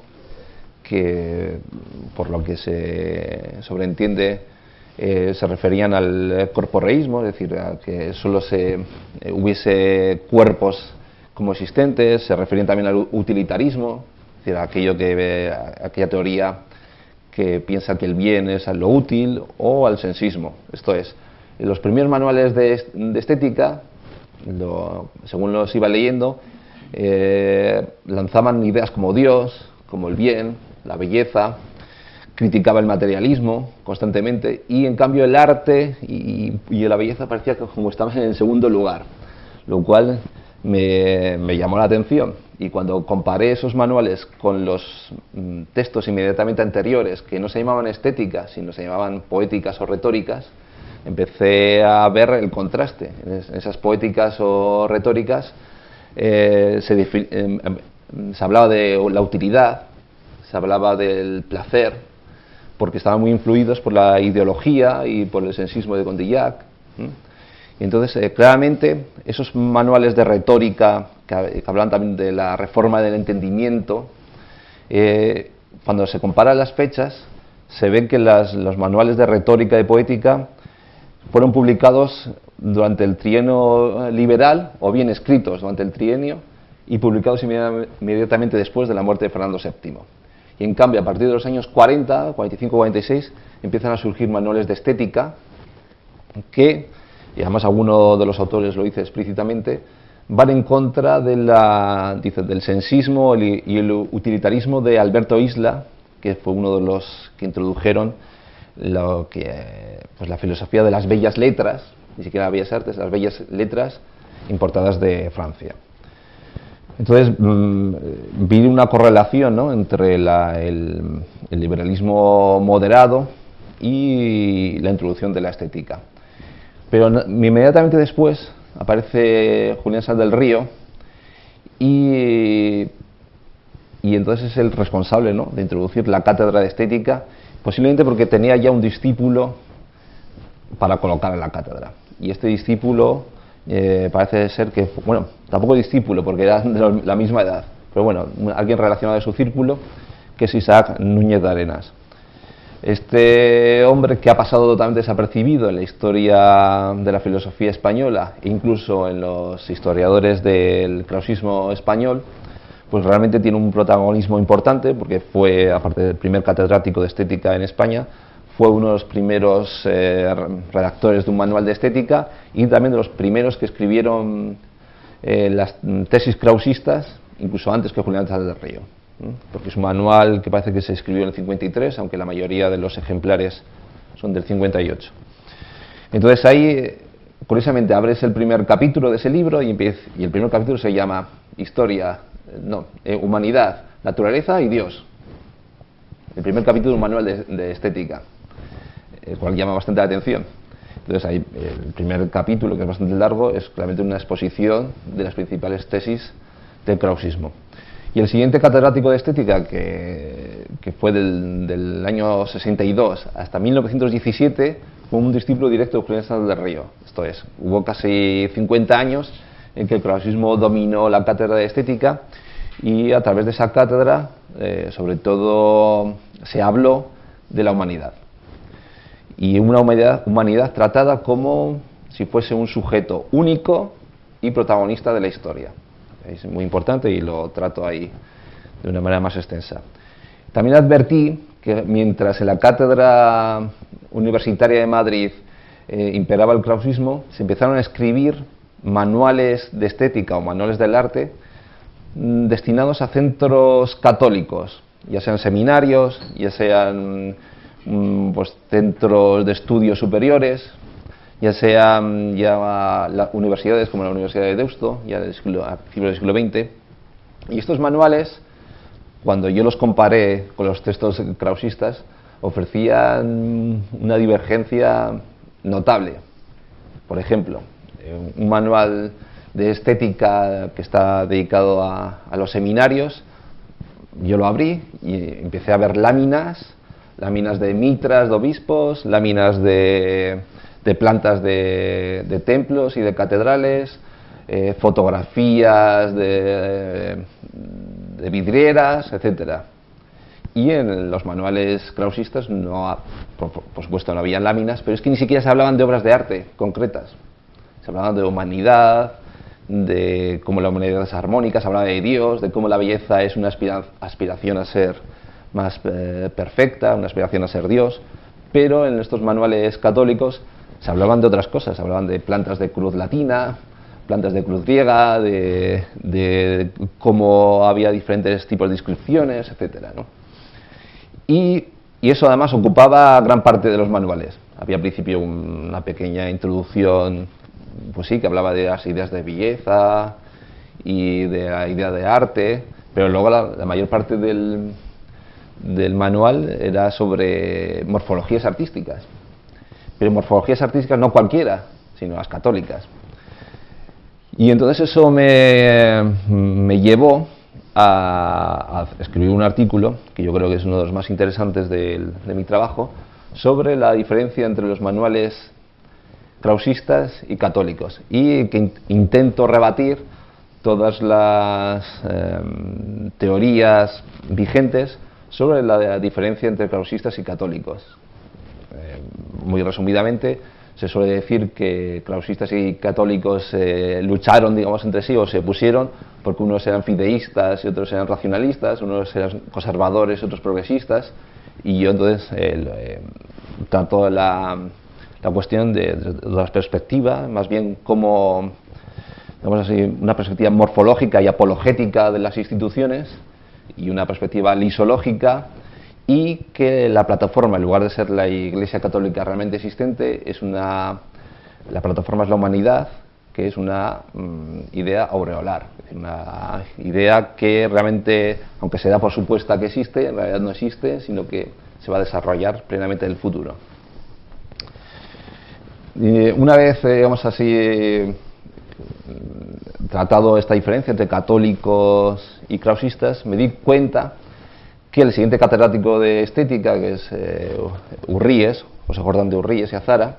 que por lo que se sobreentiende se referían al corporeísmo, es decir, a que solo hubiese cuerpos como existentes. Se referían también al utilitarismo, es decir, a aquella teoría que piensa que el bien es lo útil, o al sensismo. Esto es, los primeros manuales de estética, según los iba leyendo, lanzaban ideas como Dios, como el bien, la belleza, criticaba el materialismo constantemente, y en cambio el arte y la belleza parecía que como estaban en el segundo lugar, lo cual me llamó la atención. Y cuando comparé esos manuales con los textos inmediatamente anteriores, que no se llamaban estéticas, sino se llamaban poéticas o retóricas, empecé a ver el contraste. En esas poéticas o retóricas se hablaba de la utilidad, se hablaba del placer, porque estaban muy influidos por la ideología y por el sensismo de Condillac. Y entonces, claramente, esos manuales de retórica que hablan también de la reforma del entendimiento, cuando se comparan las fechas, se ve que los manuales de retórica y poética fueron publicados durante el trienio liberal, o bien escritos durante el trienio y publicados inmediatamente después de la muerte de Fernando VII. Y en cambio, a partir de los años 40, 45, 46, empiezan a surgir manuales de estética que, y además alguno de los autores lo dice explícitamente, van en contra del sensismo y el utilitarismo de Alberto Isla, que fue uno de los que introdujeron la filosofía de las bellas letras, ni siquiera las bellas artes, las bellas letras importadas de Francia. Entonces vi una correlación, ¿no?, entre el liberalismo moderado y la introducción de la estética. Pero inmediatamente después aparece Julián Sal del Río y entonces es el responsable, ¿no?, de introducir la cátedra de estética, posiblemente porque tenía ya un discípulo para colocar en la cátedra. Y este discípulo parece ser que, bueno, tampoco discípulo porque era de la misma edad, pero bueno, alguien relacionado de su círculo, que es Isaac Núñez de Arenas. Este hombre, que ha pasado totalmente desapercibido en la historia de la filosofía española e incluso en los historiadores del krausismo español, pues realmente tiene un protagonismo importante, porque fue, aparte del primer catedrático de estética en España, fue uno de los primeros redactores de un manual de estética y también de los primeros que escribieron las tesis krausistas, incluso antes que Julián Sal del Río, porque es un manual que parece que se escribió en el 53, aunque la mayoría de los ejemplares son del 58. Entonces ahí, curiosamente, abres el primer capítulo de ese libro y el primer capítulo se llama Humanidad, Naturaleza y Dios. El primer capítulo de un manual de estética, el cual llama bastante la atención. Entonces ahí, el primer capítulo, que es bastante largo, es claramente una exposición de las principales tesis del krausismo. Y el siguiente catedrático de estética, que fue del año 62 hasta 1917, fue un discípulo directo de Julián Sal del Río. Esto es, hubo casi 50 años en que el krausismo dominó la cátedra de estética, y a través de esa cátedra, sobre todo, se habló de la humanidad. Y una humanidad tratada como si fuese un sujeto único y protagonista de la historia. Es muy importante y lo trato ahí de una manera más extensa. También advertí que mientras en la cátedra universitaria de Madrid imperaba el krausismo, se empezaron a escribir manuales de estética o manuales del arte destinados a centros católicos, ya sean seminarios, ya sean pues, centros de estudios superiores, ya sean universidades como la Universidad de Deusto, ya del siglo XX. Y estos manuales, cuando yo los comparé con los textos krausistas, ofrecían una divergencia notable. Por ejemplo, un manual de estética que está dedicado a los seminarios, yo lo abrí y empecé a ver láminas de mitras de obispos, láminas de plantas de templos y de catedrales, fotografías de vidrieras, etcétera. Y en los manuales krausistas, por supuesto, no había láminas, pero es que ni siquiera se hablaban de obras de arte concretas. Se hablaban de humanidad, de cómo la humanidad es armónica, se hablaba de Dios, de cómo la belleza es una aspiración a ser más perfecta, una aspiración a ser Dios. Pero en estos manuales católicos se hablaban de otras cosas, se hablaban de plantas de cruz latina, plantas de cruz griega, de cómo había diferentes tipos de inscripciones, etcétera, ¿no? Y eso además ocupaba gran parte de los manuales. Había al principio una pequeña introducción, pues sí, que hablaba de las ideas de belleza y de la idea de arte, pero luego la mayor parte del manual era sobre morfologías artísticas. Pero morfologías artísticas no cualquiera, sino las católicas. Y entonces eso me llevó a escribir un artículo, que yo creo que es uno de los más interesantes de mi trabajo, sobre la diferencia entre los manuales krausistas y católicos, y que intento rebatir todas las teorías vigentes sobre la diferencia entre krausistas y católicos. Muy resumidamente, se suele decir que krausistas y católicos lucharon, digamos, entre sí, o se opusieron, porque unos eran fideístas y otros eran racionalistas, unos eran conservadores y otros progresistas, y yo entonces trato la cuestión de la perspectiva, más bien como, digamos así, una perspectiva morfológica y apologética de las instituciones, y una perspectiva lisológica, y que la plataforma, en lugar de ser la Iglesia Católica realmente existente, es una La plataforma es la humanidad, que es una idea aureolar, es decir, una idea que realmente, aunque se da por supuesta que existe, en realidad no existe, sino que se va a desarrollar plenamente en el futuro. Una vez, digamos así, tratado esta diferencia entre católicos y krausistas, me di cuenta que el siguiente catedrático de estética, que es Urríes, José Jordán de Urríes y Azara,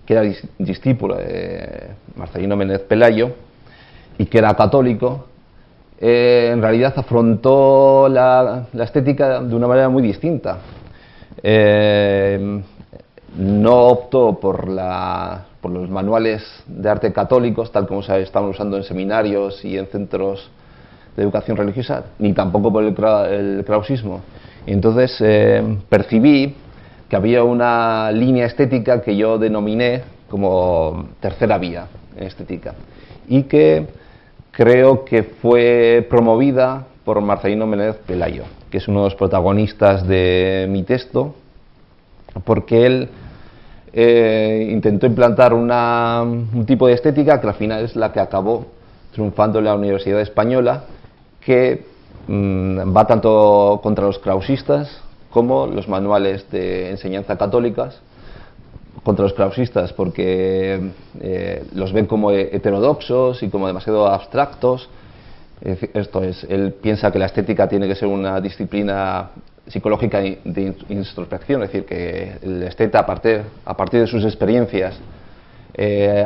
que era discípulo de Marcelino Menéndez Pelayo y que era católico, en realidad afrontó la estética de una manera muy distinta. No optó por los manuales de arte católicos, tal como se estaban usando en seminarios y en centros de educación religiosa, ni tampoco por el krausismo. Y entonces percibí que había una línea estética que yo denominé como tercera vía en estética, y que creo que fue promovida por Marcelino Menéndez Pelayo, que es uno de los protagonistas de mi texto, porque él intentó implantar un tipo de estética que al final es la que acabó triunfando en la Universidad Española, que va tanto contra los krausistas como los manuales de enseñanza católicas. Contra los krausistas porque los ven como heterodoxos y como demasiado abstractos. Esto es, él piensa que la estética tiene que ser una disciplina psicológica de introspección, es decir, que el esteta a partir de sus experiencias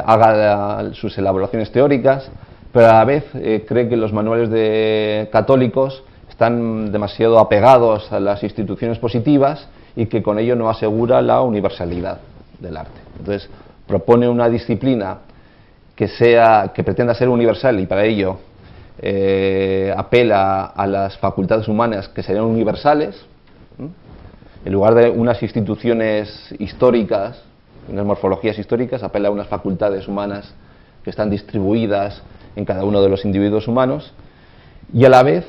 haga sus elaboraciones teóricas, pero a la vez cree que los manuales de católicos están demasiado apegados a las instituciones positivas y que con ello no asegura la universalidad del arte. Entonces propone una disciplina que pretenda ser universal y para ello apela a las facultades humanas que serían universales, en lugar de unas instituciones históricas, unas morfologías históricas, apela a unas facultades humanas que están distribuidas en cada uno de los individuos humanos, y a la vez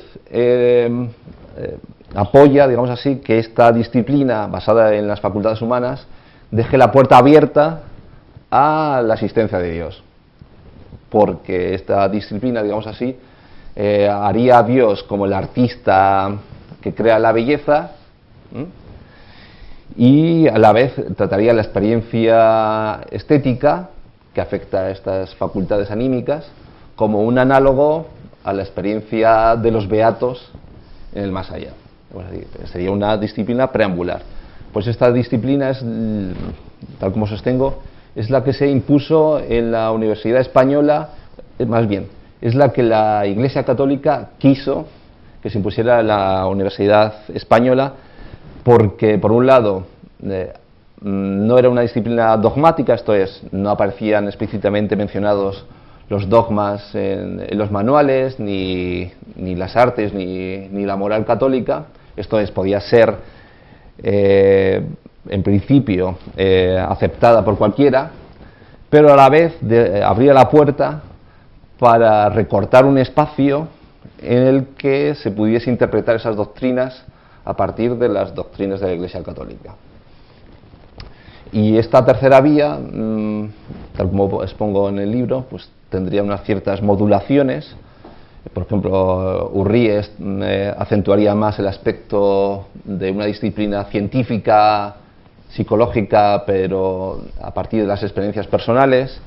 apoya, digamos así, que esta disciplina basada en las facultades humanas deje la puerta abierta a la existencia de Dios, porque esta disciplina, digamos así, haría a Dios como el artista que crea la belleza, y a la vez trataría la experiencia estética que afecta a estas facultades anímicas como un análogo a la experiencia de los beatos en el más allá. Sería una disciplina preambular. Pues esta disciplina es, tal como sostengo, es la que se impuso en la Universidad Española, más bien, es la que la Iglesia Católica quiso que se impusiera en la Universidad Española, porque por un lado no era una disciplina dogmática, esto es, no aparecían explícitamente mencionados los dogmas en los manuales, ni las artes, ni la moral católica. Esto es, podía ser en principio aceptada por cualquiera, pero a la vez abría la puerta para recortar un espacio en el que se pudiese interpretar esas doctrinas a partir de las doctrinas de la Iglesia Católica. Y esta tercera vía, tal como expongo en el libro, pues tendría unas ciertas modulaciones. Por ejemplo, Urríes acentuaría más el aspecto de una disciplina científica, psicológica, pero a partir de las experiencias personales.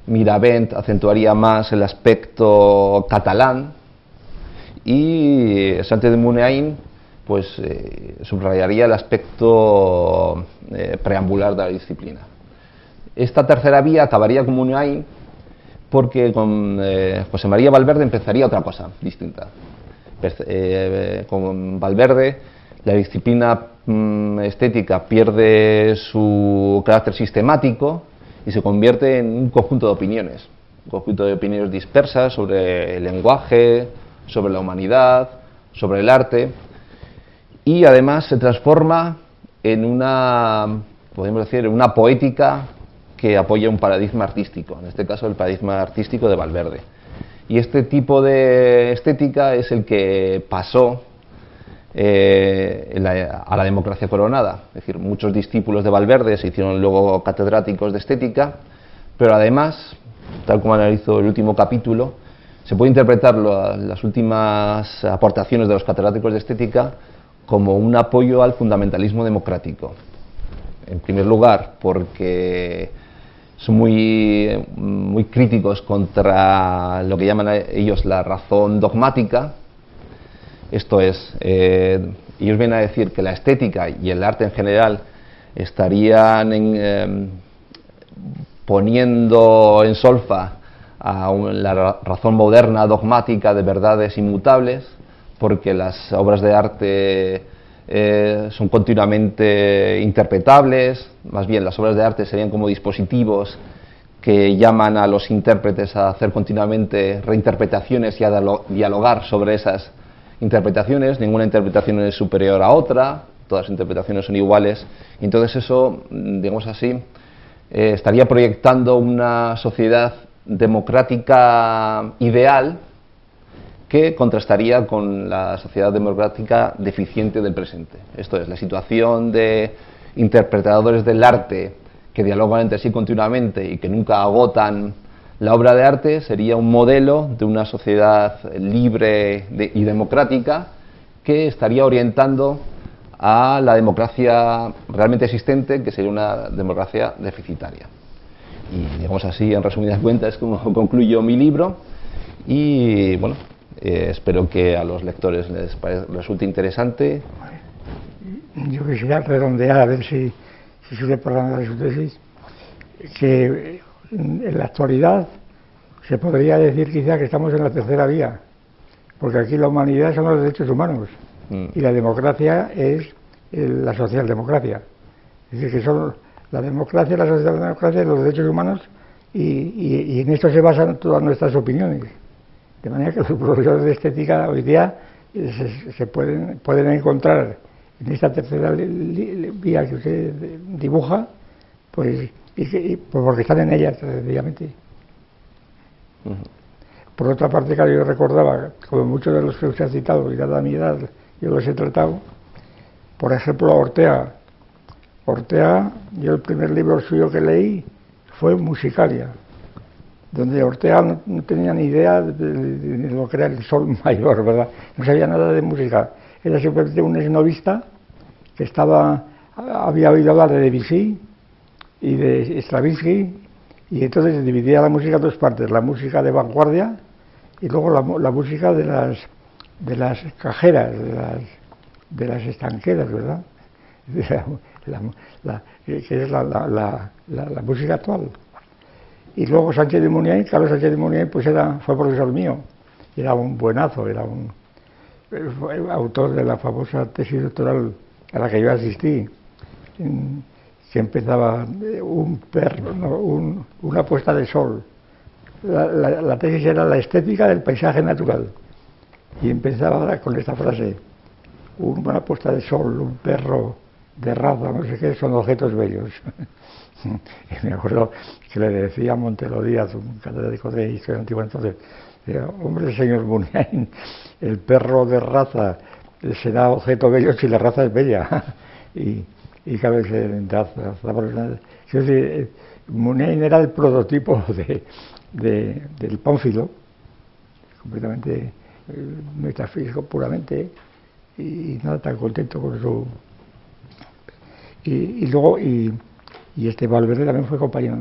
Miravent acentuaría más el aspecto catalán, y Sánchez de Muniain pues subrayaría el aspecto preambular de la disciplina. Esta tercera vía acabaría con Muniain porque con José María Valverde empezaría otra cosa distinta. Con Valverde la disciplina estética pierde su carácter sistemático y se convierte en un conjunto de opiniones dispersas sobre el lenguaje, sobre la humanidad, sobre el arte, y además se transforma en podemos decir, una poética que apoya un paradigma artístico, en este caso el paradigma artístico de Valverde. Y este tipo de estética es el que pasó a la democracia coronada, es decir, muchos discípulos de Valverde se hicieron luego catedráticos de estética, pero además, tal como analizo el último capítulo, se puede interpretar las últimas aportaciones de los catedráticos de estética como un apoyo al fundamentalismo democrático. En primer lugar, porque son muy críticos contra lo que llaman ellos la razón dogmática. Esto es, ellos vienen a decir que la estética y el arte en general estarían poniendo en solfa a la razón moderna dogmática de verdades inmutables, porque las obras de arte son continuamente interpretables. Más bien, las obras de arte serían como dispositivos que llaman a los intérpretes a hacer continuamente reinterpretaciones y a dialogar sobre esas interpretaciones. Ninguna interpretación es superior a otra, todas las interpretaciones son iguales, y entonces eso, digamos así, estaría proyectando una sociedad democrática ideal que contrastaría con la sociedad democrática deficiente del presente. Esto es, la situación de interpretadores del arte que dialogan entre sí continuamente y que nunca agotan la obra de arte sería un modelo de una sociedad libre y democrática que estaría orientando a la democracia realmente existente, que sería una democracia deficitaria. Y digamos así, en resumidas cuentas, es como concluyo mi libro, y bueno, espero que a los lectores les resulte interesante. Yo quisiera redondear a ver si sirve para nada de su tesis, que en la actualidad se podría decir quizá que estamos en la tercera vía, porque aquí la humanidad son los derechos humanos y la democracia es la socialdemocracia. Es decir, que son la democracia, la socialdemocracia, los derechos humanos, y en esto se basan todas nuestras opiniones. De manera que los profesores de estética hoy día se pueden encontrar en esta tercera vía que usted dibuja, pues porque están en ella, sencillamente. Por otra parte, claro, yo recordaba, como muchos de los que usted ha citado, y dada mi edad, yo los he tratado, por ejemplo, a Ortega. Ortega, yo el primer libro suyo que leí fue Musicalia, donde Ortega no tenía ni idea de lo que era el sol mayor, ¿verdad? No sabía nada de música. Era simplemente un esnovista que había oído hablar de Debussy y de Stravinsky, y entonces dividía la música en dos partes: la música de vanguardia y luego la música de las cajeras, de las estanqueras, ¿verdad? Que es la música actual. Y luego Sánchez de Muniain, Carlos Sánchez de Muniain, pues fue profesor mío, era un buenazo, fue autor de la famosa tesis doctoral a la que yo asistí, que empezaba una puesta de sol. La tesis era la estética del paisaje natural, y empezaba con esta frase: una puesta de sol, un perro de raza, no sé qué, son objetos bellos. Y me acuerdo que le decía a Montelo Díaz, un catedrático de historia antigua entonces, hombre, señor Muniain, el perro de raza será objeto bello si la raza es bella. y cada vez Muniain era el prototipo del pánfilo, completamente metafísico puramente, y nada tan contento con su... Y luego este Valverde también fue compañero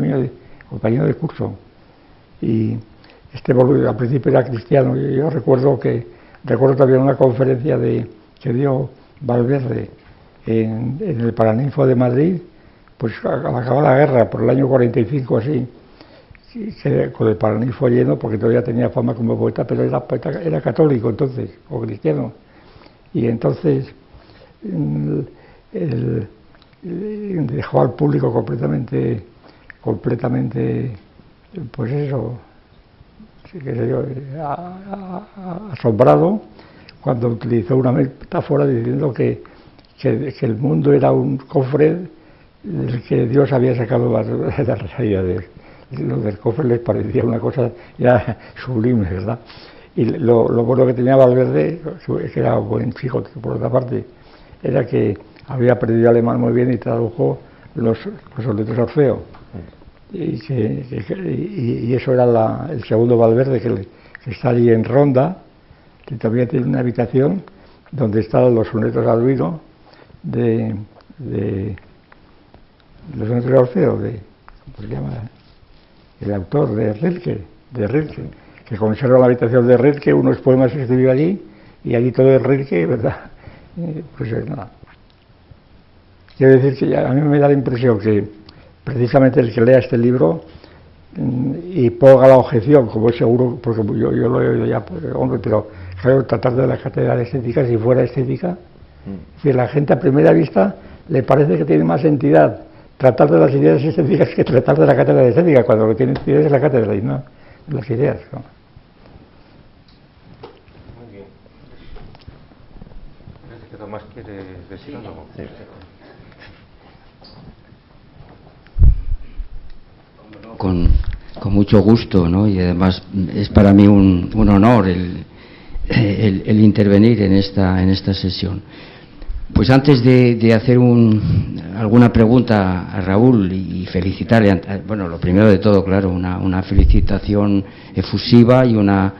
mío, compañero de curso, y este Valverde al principio era cristiano. Yo recuerdo también una conferencia que dio Valverde en el Paraninfo de Madrid, pues al acabar la guerra, por el año 45 así, con el Paraninfo lleno, porque todavía tenía fama como poeta, pero era católico entonces, o cristiano, y entonces dejó al público completamente, pues eso, qué sé yo, asombrado, cuando utilizó una metáfora diciendo que el mundo era un cofre del que Dios había sacado las realidades. Lo del cofre les parecía una cosa ya sublime, ¿verdad? Y lo bueno que tenía Valverde, que era un buen chico, por otra parte, era que había aprendido alemán muy bien y tradujo los sonetos a Orfeo. y eso era el segundo Valverde que está allí en Ronda, que también tiene una habitación donde están los sonetos al vino de los sonetos de Orfeo, ¿cómo se llama? El autor de Rilke, que conserva la habitación de Rilke, unos poemas que escribió allí, y allí todo es Rilke, ¿verdad? Pues nada. Quiero decir que a mí me da la impresión que precisamente el que lea este libro y ponga la objeción, como es seguro, porque yo lo he oído ya, pues, hombre, pero claro, tratar de la cátedra de estética, si fuera estética, si la gente a primera vista le parece que tiene más entidad tratar de las ideas estéticas que tratar de la cátedra de estética, cuando lo que tiene entidad es la cátedra y no las ideas, ¿no? Muy bien. Parece que Tomás quiere decir algo. Sí. Con mucho gusto, ¿no? Y además es para mí un honor el intervenir en esta sesión. Pues antes de hacer alguna pregunta a Raúl y felicitarle, bueno, lo primero de todo, claro, una felicitación efusiva y una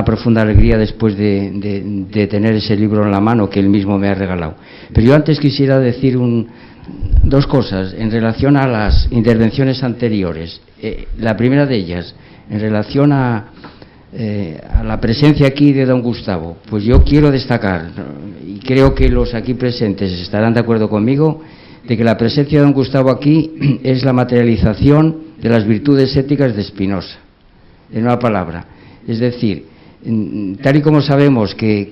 profunda alegría después de tener ese libro en la mano que él mismo me ha regalado. Pero yo antes quisiera decir dos cosas en relación a las intervenciones anteriores. La primera de ellas, en relación a la presencia aquí de don Gustavo, pues yo quiero destacar, y creo que los aquí presentes estarán de acuerdo conmigo, de que la presencia de don Gustavo aquí es la materialización de las virtudes éticas de Spinoza, en una palabra. Es decir, tal y como sabemos que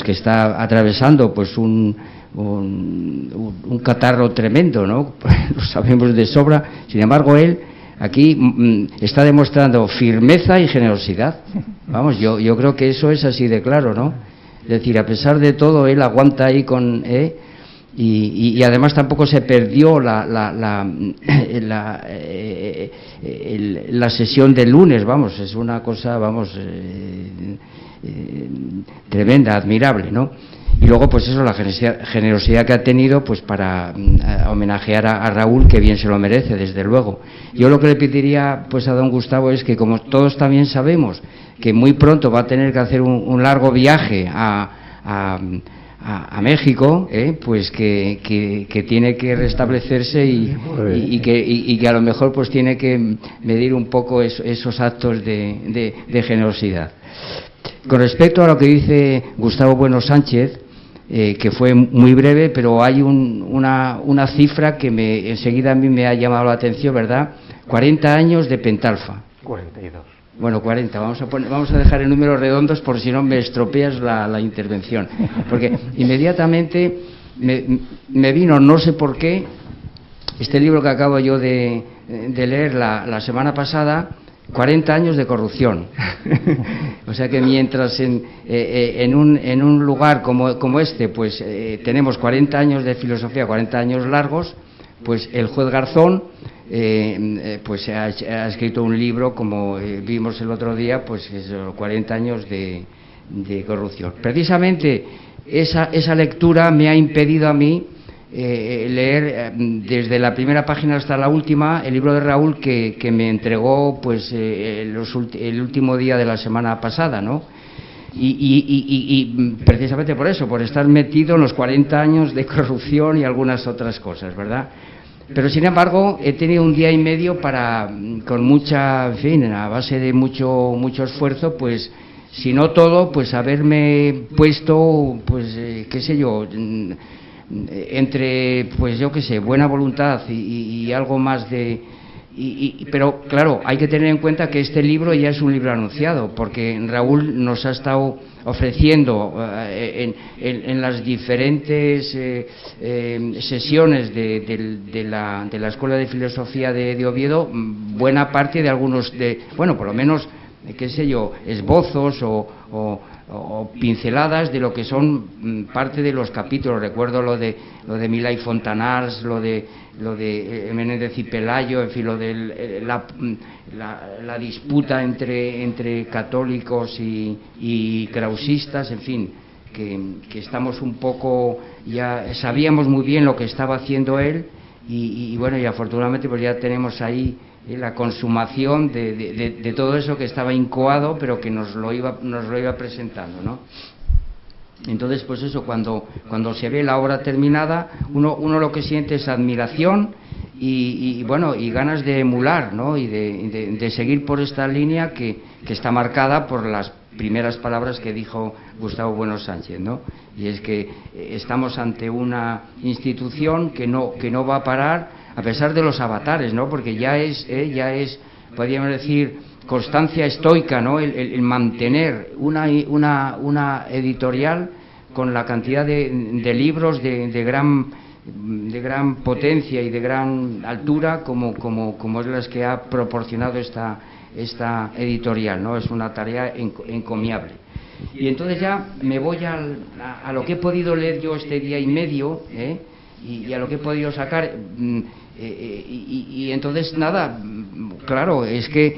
está atravesando pues un catarro tremendo, ¿no? Lo sabemos de sobra. Sin embargo, él aquí está demostrando firmeza y generosidad. Vamos, yo creo que eso es así de claro, ¿no? Es decir, a pesar de todo, él aguanta ahí y además tampoco se perdió la sesión del lunes, vamos, es una cosa, vamos, tremenda, admirable, ¿no? Y luego, pues eso, la generosidad que ha tenido, pues para homenajear a Raúl, que bien se lo merece, desde luego. Yo lo que le pediría, pues a don Gustavo, es que, como todos también sabemos, que muy pronto va a tener que hacer un largo viaje a México, pues que tiene que restablecerse y que a lo mejor pues tiene que medir un poco esos actos de generosidad. Con respecto a lo que dice Gustavo Bueno Sánchez, que fue muy breve, pero hay una cifra que enseguida a mí me ha llamado la atención, ¿verdad? 40 años de Pentalfa. 42. Bueno, 40, vamos a dejar el número redondos por si no me estropeas la intervención. Porque inmediatamente me vino, no sé por qué, este libro que acabo yo de leer la semana pasada, 40 años de corrupción. O sea que mientras en un lugar como este, pues tenemos 40 años de filosofía, 40 años largos, pues el juez Garzón pues ha escrito un libro, como vimos el otro día, pues 40 años de corrupción. Precisamente esa lectura me ha impedido a mí leer desde la primera página hasta la última el libro de Raúl que me entregó pues el último día de la semana pasada, ¿no? Y precisamente por eso, por estar metido en los 40 años de corrupción y algunas otras cosas, ¿verdad? Pero sin embargo he tenido un día y medio para, con mucha, en fin, a base de mucho esfuerzo, pues si no todo, pues haberme puesto, pues qué sé yo, entre, pues yo qué sé, buena voluntad y algo más de... pero claro, hay que tener en cuenta que este libro ya es un libro anunciado, porque Raúl nos ha estado ofreciendo en las diferentes sesiones de la Escuela de Filosofía de Oviedo buena parte de algunos, bueno, por lo menos, qué sé yo, esbozos o pinceladas de lo que son parte de los capítulos. Recuerdo lo de Milá y Fontanars, lo de Menéndez y Pelayo, en fin, lo de la disputa entre católicos y krausistas, en fin, que estamos un poco, ya sabíamos muy bien lo que estaba haciendo él y bueno, y afortunadamente pues ya tenemos ahí la consumación de todo eso que estaba incoado, pero que nos lo iba presentando, ¿no? Entonces, pues eso, cuando se ve la obra terminada, uno lo que siente es admiración y bueno, y ganas de emular, ¿no? Y de seguir por esta línea que está marcada por las primeras palabras que dijo Gustavo Bueno Sánchez, ¿no? Y es que estamos ante una institución que no va a parar a pesar de los avatares, ¿no? Porque ya es podríamos decir, constancia estoica, ¿no? El mantener una editorial con la cantidad de libros de gran potencia y de gran altura como es las que ha proporcionado esta editorial, ¿no? Es una tarea encomiable. Y entonces ya me voy a lo que he podido leer yo este día y medio, y a lo que he podido sacar, y entonces nada, claro, es que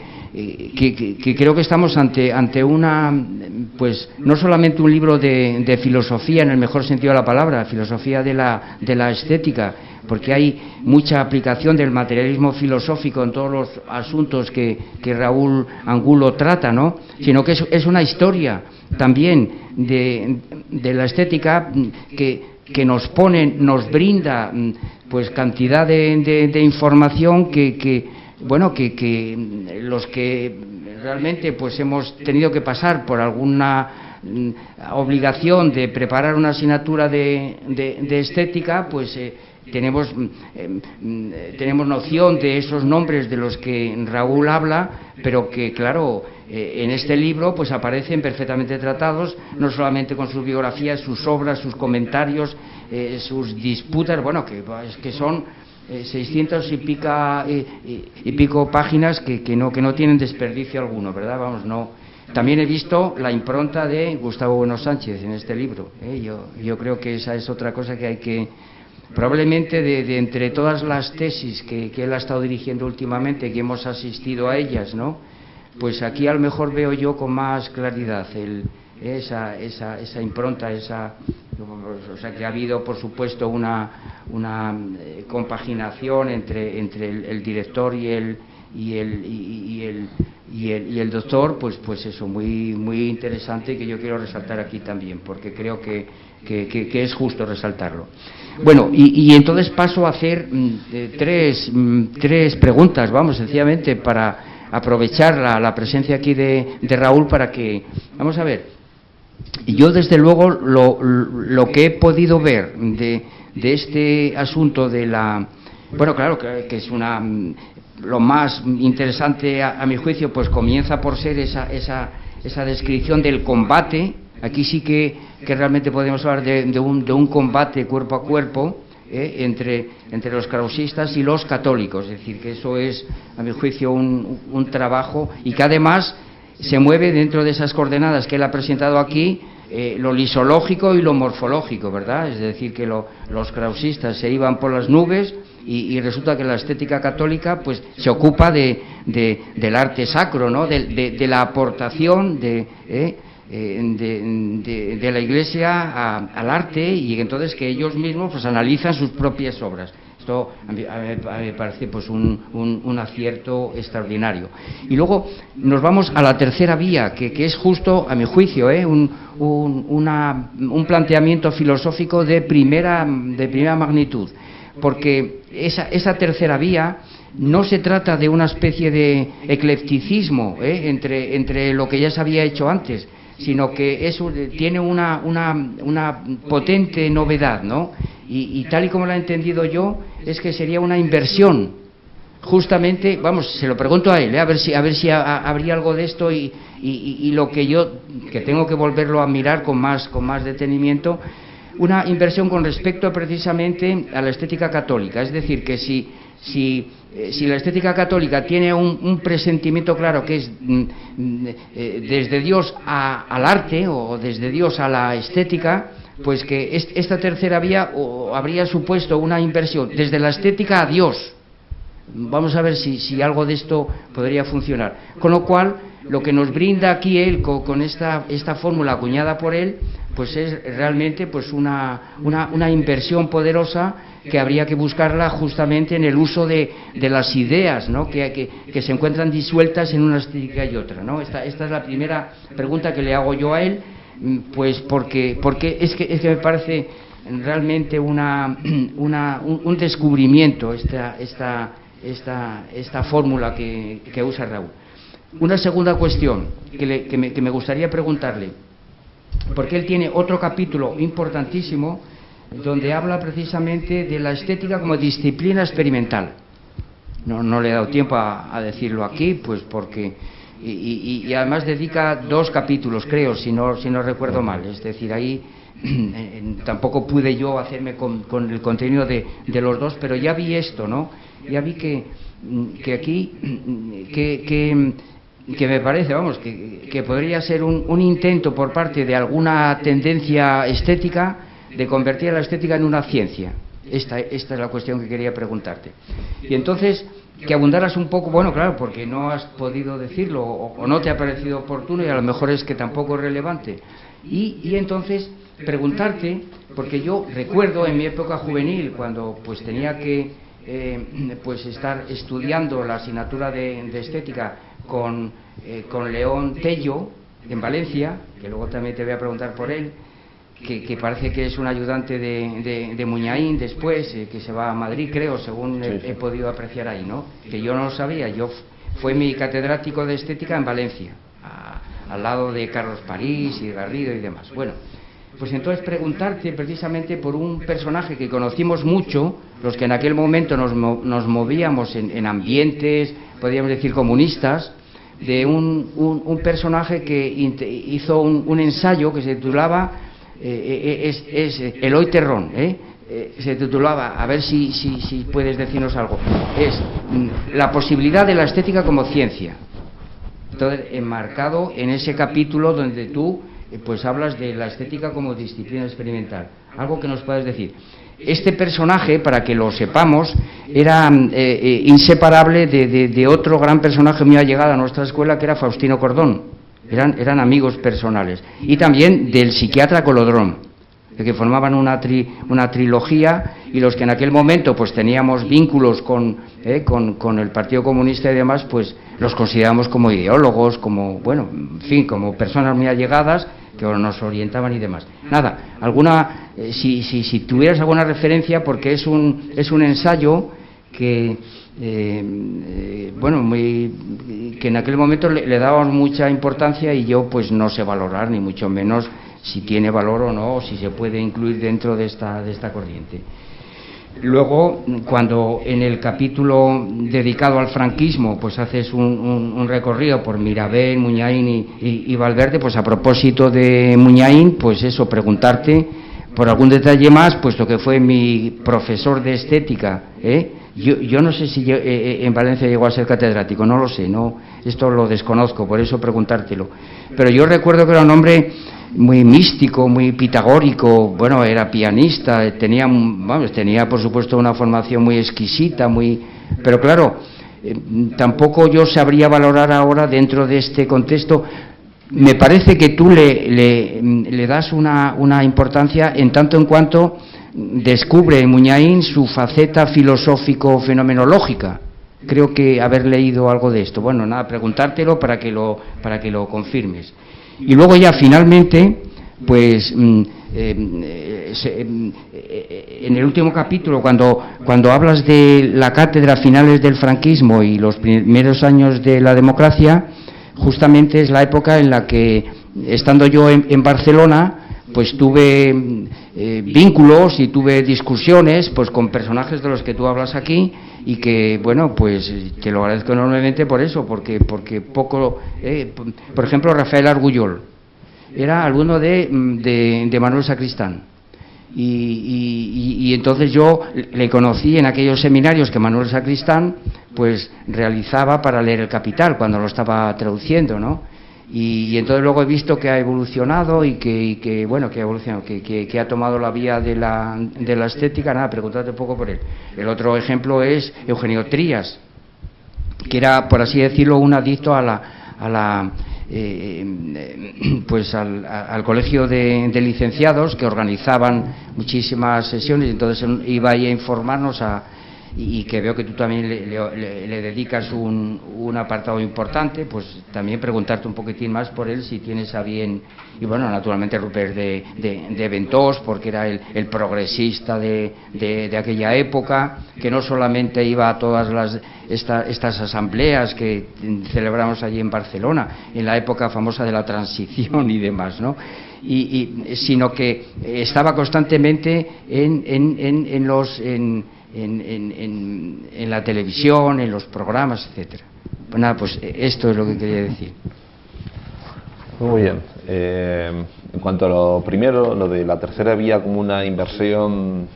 creo que estamos ante una, pues no solamente un libro de filosofía en el mejor sentido de la palabra, filosofía de la estética, porque hay mucha aplicación del materialismo filosófico en todos los asuntos que Raúl Angulo trata, ¿no? Sino que es una historia también de la estética que nos brinda pues cantidad de información que los que realmente pues hemos tenido que pasar por alguna obligación de preparar una asignatura de estética, pues tenemos noción de esos nombres de los que Raúl habla, pero que claro, en este libro pues aparecen perfectamente tratados, no solamente con sus biografías, sus obras, sus comentarios, sus disputas, bueno, que son 600 y pico páginas que no tienen desperdicio alguno, ¿verdad? Vamos, no. También he visto la impronta de Gustavo Bueno Sánchez en este libro, yo creo que esa es otra cosa que hay que, probablemente de entre todas las tesis que él ha estado dirigiendo últimamente, que hemos asistido a ellas, ¿no? Pues aquí a lo mejor veo yo con más claridad esa impronta, o sea, que ha habido por supuesto una compaginación entre el director y el doctor, pues eso, muy interesante, que yo quiero resaltar aquí también, porque creo que es justo resaltarlo. Bueno, y entonces paso a hacer tres preguntas, vamos, sencillamente para aprovechar la presencia aquí de Raúl para que, vamos a ver, yo desde luego lo que he podido ver de este asunto de la, bueno, claro que es lo más interesante a mi juicio, pues comienza por ser esa descripción del combate. Aquí sí que realmente podemos hablar de un combate cuerpo a cuerpo entre los krausistas y los católicos, es decir, que eso es a mi juicio un trabajo, y que además se mueve dentro de esas coordenadas que él ha presentado aquí, lo lisológico y lo morfológico, ¿verdad? Es decir, que los krausistas se iban por las nubes y resulta que la estética católica pues se ocupa del arte sacro, ¿no? De la aportación de la Iglesia al arte, y entonces que ellos mismos pues analizan sus propias obras. Esto a mí me parece pues un acierto extraordinario. Y luego nos vamos a la tercera vía, que es justo, a mi juicio, un planteamiento filosófico de primera magnitud, porque esa tercera vía no se trata de una especie de eclecticismo entre lo que ya se había hecho antes, sino que tiene una potente novedad, ¿no? Y tal y como lo he entendido yo, es que sería una inversión, justamente, vamos, se lo pregunto a él, a ver si habría algo de esto, y lo que yo, que tengo que volverlo a mirar con más detenimiento, una inversión con respecto precisamente a la estética católica. Es decir, que si la estética católica tiene un presentimiento claro, que es desde Dios al arte, o desde Dios a la estética, pues que esta tercera vía habría supuesto una inversión desde la estética a Dios. Vamos a ver si algo de esto podría funcionar. Con lo cual, lo que nos brinda aquí él con esta fórmula acuñada por él, pues es realmente pues una inversión poderosa que habría que buscarla justamente en el uso de las ideas, ¿no? que se encuentran disueltas en una estética y otra, ¿no? Esta es la primera pregunta que le hago yo a él, pues porque es que me parece realmente un descubrimiento esta fórmula que usa Raúl. Una segunda cuestión que me gustaría preguntarle, porque él tiene otro capítulo importantísimo donde habla precisamente de la estética como disciplina experimental. No le he dado tiempo a decirlo aquí, pues porque y además dedica 2 capítulos, creo, si no recuerdo mal. Es decir, ahí tampoco pude yo hacerme con el contenido de los 2, pero ya vi esto, ¿no? Ya vi que aquí que me parece, vamos, que podría ser un intento por parte de alguna tendencia estética de convertir a la estética en una ciencia. Esta es la cuestión que quería preguntarte. Y entonces, que abundaras un poco, bueno, claro, porque no has podido decirlo o no te ha parecido oportuno y a lo mejor es que tampoco es relevante. Y entonces, preguntarte, porque yo recuerdo en mi época juvenil, cuando pues tenía que pues estar estudiando la asignatura de estética con León Tello en Valencia, que luego también te voy a preguntar por él, que parece que es un ayudante de Muñain después, que se va a Madrid, creo, según he podido apreciar ahí, ¿no? Que yo no lo sabía. Fue mi catedrático de estética en Valencia, al lado de Carlos París y Garrido y demás. Bueno, pues entonces preguntarte precisamente por un personaje que conocimos mucho, los que en aquel momento nos movíamos en ambientes, podríamos decir, comunistas, de un personaje que hizo un ensayo que se titulaba Eloy Terrón, se titulaba, a ver si puedes decirnos algo, es la posibilidad de la estética como ciencia. Entonces, enmarcado en ese capítulo donde tú pues hablas de la estética como disciplina experimental. Algo que nos puedas decir. Este personaje, para que lo sepamos, era inseparable de otro gran personaje muy allegado a nuestra escuela, que era Faustino Cordón. Eran amigos personales. Y también del psiquiatra Colodrón, que formaban una trilogía, y los que en aquel momento pues teníamos vínculos con el Partido Comunista y demás, pues los consideramos como ideólogos, como, bueno, en fin, como personas muy allegadas que nos orientaban y demás. Nada, si tuvieras alguna referencia, porque es un ensayo que que en aquel momento le dábamos mucha importancia, y yo pues no sé valorar, ni mucho menos si tiene valor o no, o si se puede incluir dentro de esta corriente. Luego, cuando en el capítulo dedicado al franquismo pues haces un recorrido por Mirabel, Muñain y Valverde, pues a propósito de Muñain, pues eso, preguntarte por algún detalle más, puesto que fue mi profesor de estética, Yo no sé si en Valencia llegó a ser catedrático, no lo sé, esto lo desconozco, por eso preguntártelo. Pero yo recuerdo que era un hombre muy místico, muy pitagórico, bueno, era pianista, tenía por supuesto una formación muy exquisita, pero claro, tampoco yo sabría valorar ahora dentro de este contexto. Me parece que tú le das una importancia en tanto en cuanto descubre en Muñain su faceta filosófico-fenomenológica. Creo que haber leído algo de esto. Bueno, nada, preguntártelo para que lo confirmes. Y luego ya finalmente, pues en el último capítulo, cuando hablas de la cátedra finales del franquismo y los primeros años de la democracia, justamente es la época en la que, estando yo en Barcelona, pues tuve vínculos y tuve discusiones pues con personajes de los que tú hablas aquí, y que, bueno, pues te lo agradezco enormemente por eso, porque poco, por ejemplo, Rafael Argullol era alumno de Manuel Sacristán, y entonces yo le conocí en aquellos seminarios que Manuel Sacristán pues realizaba para leer El Capital cuando lo estaba traduciendo, ¿no? Y entonces luego he visto que ha evolucionado y que ha evolucionado, que ha tomado la vía de la estética. Nada, pregúntate un poco por él. El otro ejemplo es Eugenio Trías, que era, por así decirlo, un adicto a pues al colegio de licenciados, que organizaban muchísimas sesiones, y entonces iba ahí a informarnos y que veo que tú también le dedicas un apartado importante, pues también preguntarte un poquitín más por él, si tienes a bien. Y bueno, naturalmente Rupert de Ventós, porque era el progresista de aquella época, que no solamente iba a todas estas asambleas que celebramos allí en Barcelona, en la época famosa de la transición y demás, ¿no? Sino que estaba constantemente en la televisión, en los programas, etcétera. Pues nada, pues esto es lo que quería decir. Muy bien. En cuanto a lo primero, lo de la tercera vía como una inversión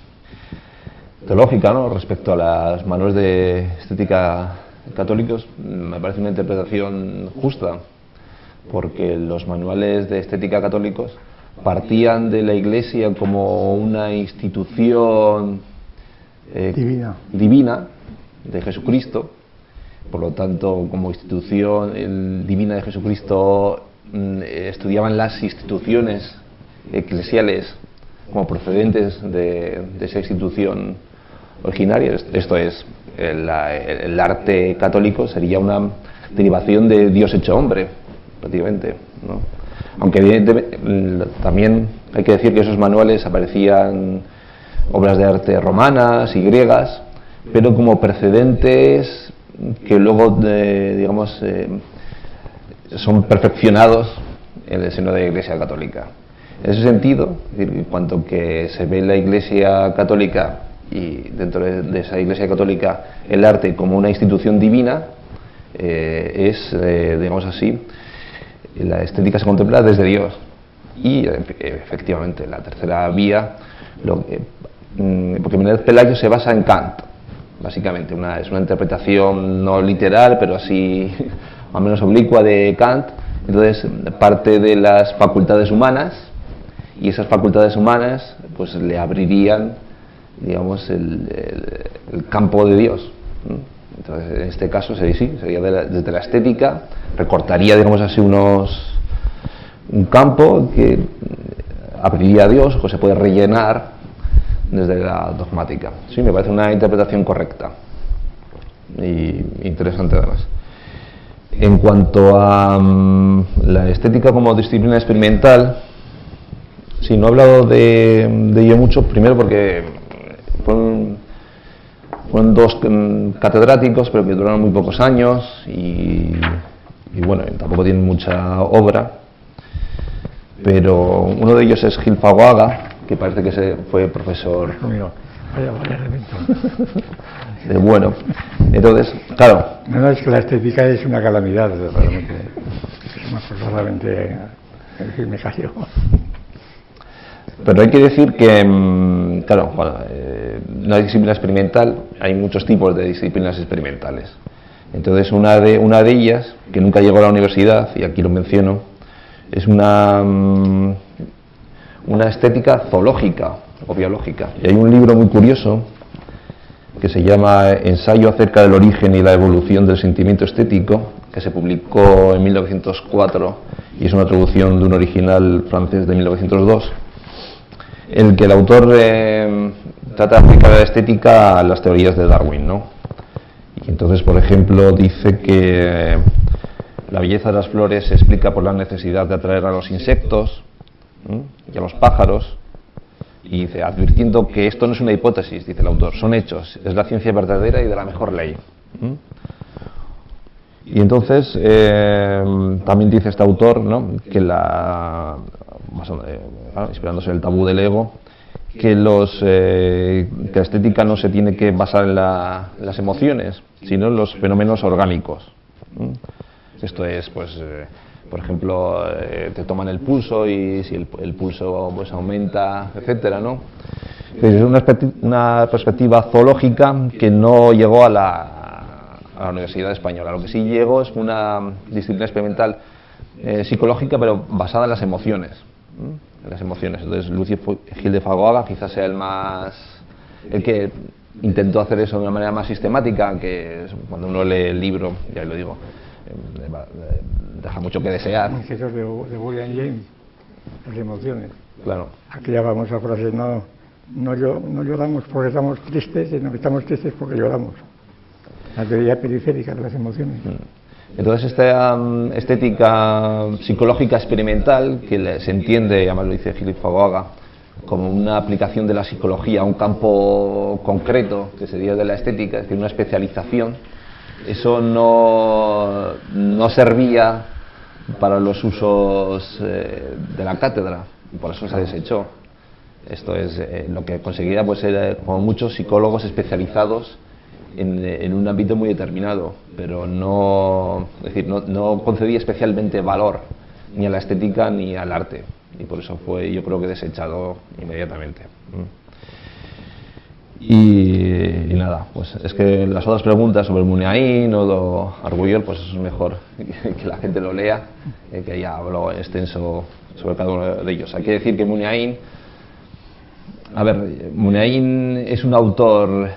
teológica, ¿no?, respecto a los manuales de estética católicos, me parece una interpretación justa, porque los manuales de estética católicos partían de la Iglesia como una institución divina de Jesucristo. Por lo tanto, como institución divina de Jesucristo, estudiaban las instituciones eclesiales como procedentes de esa institución originaria. Esto es, el arte católico sería una derivación de Dios hecho hombre, prácticamente, ¿no? Aunque evidentemente también hay que decir que esos manuales aparecían obras de arte romanas y griegas, pero como precedentes que luego, digamos, son perfeccionados en el seno de la Iglesia Católica. En ese sentido, es decir, en cuanto que se ve la Iglesia Católica y dentro de esa Iglesia Católica el arte como una institución divina, digamos así, la estética se contempla desde Dios. Y efectivamente la tercera vía, porque Menéndez Pelayo se basa en Kant, básicamente, es una interpretación no literal, pero así más o menos oblicua de Kant. Entonces parte de las facultades humanas, y esas facultades humanas pues le abrirían, digamos, el campo de Dios. Entonces en este caso sería desde la estética, recortaría, digamos así, un campo que abriría a Dios, o se puede rellenar desde la dogmática. Sí, me parece una interpretación correcta y interesante además. En cuanto a la estética como disciplina experimental, sí, no he hablado de ello mucho, primero porque fueron dos catedráticos, pero que duraron muy pocos años y bueno, tampoco tienen mucha obra, pero uno de ellos es Gil Fagoaga, que parece que fue profesor de bueno. Entonces, claro. No, es que la estética es una calamidad, realmente. Es una cosa realmente. Me cayó. Pero hay que decir que, claro, una disciplina experimental, hay muchos tipos de disciplinas experimentales. Entonces, una de ellas, que nunca llegó a la universidad, y aquí lo menciono, es una estética zoológica o biológica. Y hay un libro muy curioso que se llama Ensayo acerca del origen y la evolución del sentimiento estético, que se publicó en 1904 y es una traducción de un original francés de 1902, en el que el autor trata de aplicar la estética a las teorías de Darwin, ¿no? Y entonces, por ejemplo, dice que la belleza de las flores se explica por la necesidad de atraer a los insectos y a los pájaros, y dice, advirtiendo que esto no es una hipótesis, dice el autor, son hechos, es la ciencia verdadera y de la mejor ley. Y entonces también dice este autor, ¿no?, que inspirándose en el tabú del ego, que la estética no se tiene que basar en las emociones, sino en los fenómenos orgánicos. Esto es, pues, por ejemplo, te toman el pulso y si el pulso pues aumenta, etcétera, ¿no? Es una perspectiva zoológica que no llegó a la Universidad Española. Lo que sí llegó es una disciplina experimental psicológica, pero basada en las emociones. En las emociones. Entonces, Lucio Gil de Fagoaga quizás sea el que intentó hacer eso de una manera más sistemática, que cuando uno lee el libro, ya lo digo, deja mucho que desear. Es que eso es de William James, las emociones. Claro. Aquella famosa frase, no lloramos porque estamos tristes, sino que estamos tristes porque lloramos. La teoría periférica de las emociones. Entonces esta estética psicológica experimental, que se entiende, además lo dice Philip Fagoaga, como una aplicación de la psicología a un campo concreto, que sería de la estética, es decir, una especialización, eso no servía para los usos de la cátedra, y por eso se desechó. Esto es lo que conseguía, pues era como muchos psicólogos especializados en un ámbito muy determinado, pero no concedía especialmente valor ni a la estética ni al arte, y por eso fue, yo creo que desechado inmediatamente. Y nada, pues es que las otras preguntas sobre Muniain o Arguyol, pues es mejor que la gente lo lea, que ya hablo extenso sobre cada uno de ellos. Hay que decir que Muniain es un autor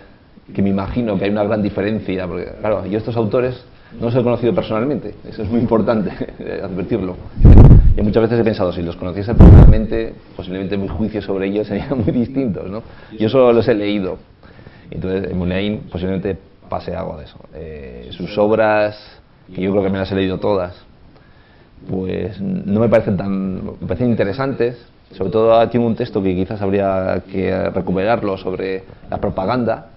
que me imagino que hay una gran diferencia, porque claro, yo estos autores no los he conocido personalmente, eso es muy importante advertirlo. Y muchas veces he pensado, si los conociese personalmente, posiblemente mis juicios sobre ellos serían muy distintos, ¿no? Yo solo los he leído, entonces en Muniain posiblemente pase algo de eso. Sus obras, que yo creo que me las he leído todas, pues no me parecen interesantes. Sobre todo tiene un texto que quizás habría que recuperarlo sobre la propaganda,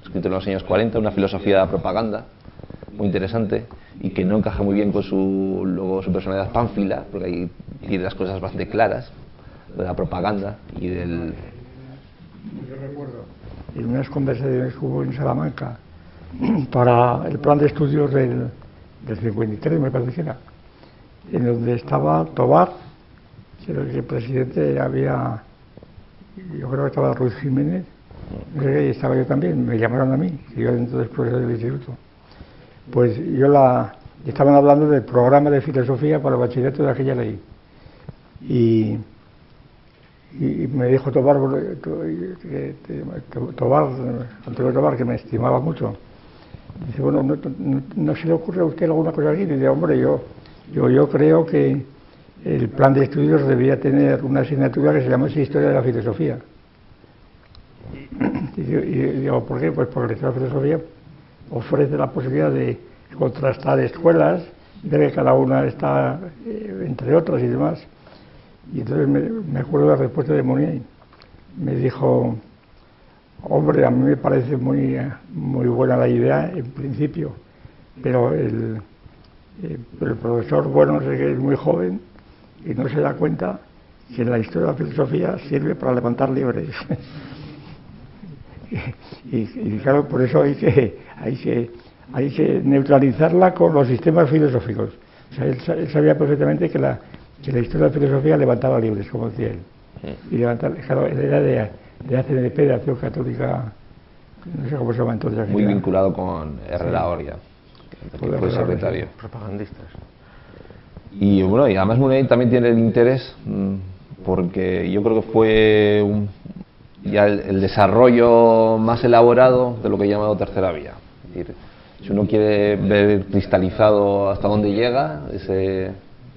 escrito en los años 40, una filosofía de la propaganda, muy interesante, y que no encaja muy bien con su personalidad pánfila, porque ahí tiene las cosas bastante claras, de la propaganda y del... Yo recuerdo, en unas conversaciones que hubo en Salamanca, para el plan de estudios del 53, me parece que era, en donde estaba Tobar, que el presidente yo creo que estaba Ruiz Jiménez, no sé qué, y estaba yo también, me llamaron a mí, que yo entonces profesor del instituto. Pues estaban hablando del programa de filosofía para el bachillerato de aquella ley. Y me dijo Antonio Tobar, que me estimaba mucho, dice, bueno, ¿no se le ocurre a usted alguna cosa aquí? Y dice, hombre, yo creo que el plan de estudios debía tener una asignatura que se llamase Historia de la Filosofía. Y digo, ¿por qué? Pues porque la filosofía ofrece la posibilidad de contrastar escuelas, ver que cada una está entre otras y demás. Y entonces me acuerdo de la respuesta de Muniain. Me dijo, hombre, a mí me parece muy buena la idea en principio, pero el profesor, bueno, sé que es muy joven y no se da cuenta que la historia de la filosofía sirve para levantar liebres. y claro, por eso hay que neutralizarla con los sistemas filosóficos. O sea, él sabía perfectamente que la historia de la filosofía levantaba liebres, como decía él. Y claro, él era de ACNP, de Acción Católica, no sé cómo se llama entonces. Muy vinculado con Herrera Oria, que fue secretario. Propagandistas. Y bueno, y además Muniain también tiene el interés, porque yo creo que fue ya el desarrollo más elaborado de lo que he llamado tercera vía. Es decir, si uno quiere ver cristalizado hasta dónde llega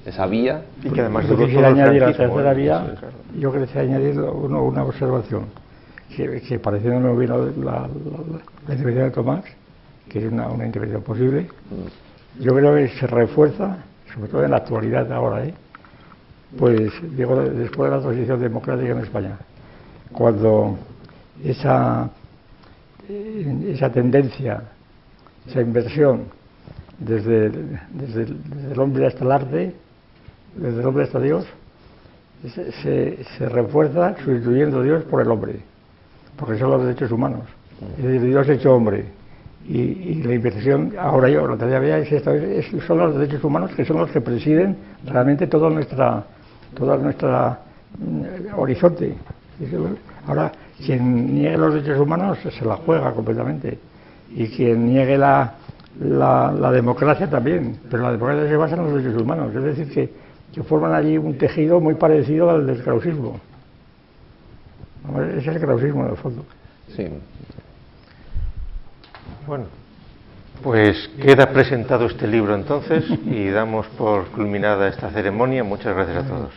esa vía, y que además yo quisiera añadir a la tercera vía, yo quisiera añadir una observación que pareciéndome bien la intervención de Tomás, que es una intervención posible. Yo creo que se refuerza, sobre todo en la actualidad ahora, pues digo, después de la transición democrática en España, cuando esa tendencia, esa inversión desde el hombre hasta el arte, desde el hombre hasta Dios, se refuerza sustituyendo a Dios por el hombre, porque son los derechos humanos. Es decir, Dios hecho hombre. Y la inversión, ahora yo lo que todavía son los derechos humanos, que son los que presiden realmente todo nuestra horizonte. Ahora, quien niegue los derechos humanos se la juega completamente, y quien niegue la democracia también, pero la democracia se basa en los derechos humanos, es decir, que forman allí un tejido muy parecido al del krausismo. Ese es el krausismo en el fondo. Sí. Bueno, Pues queda presentado este libro entonces y damos por culminada esta ceremonia. Muchas gracias a todos.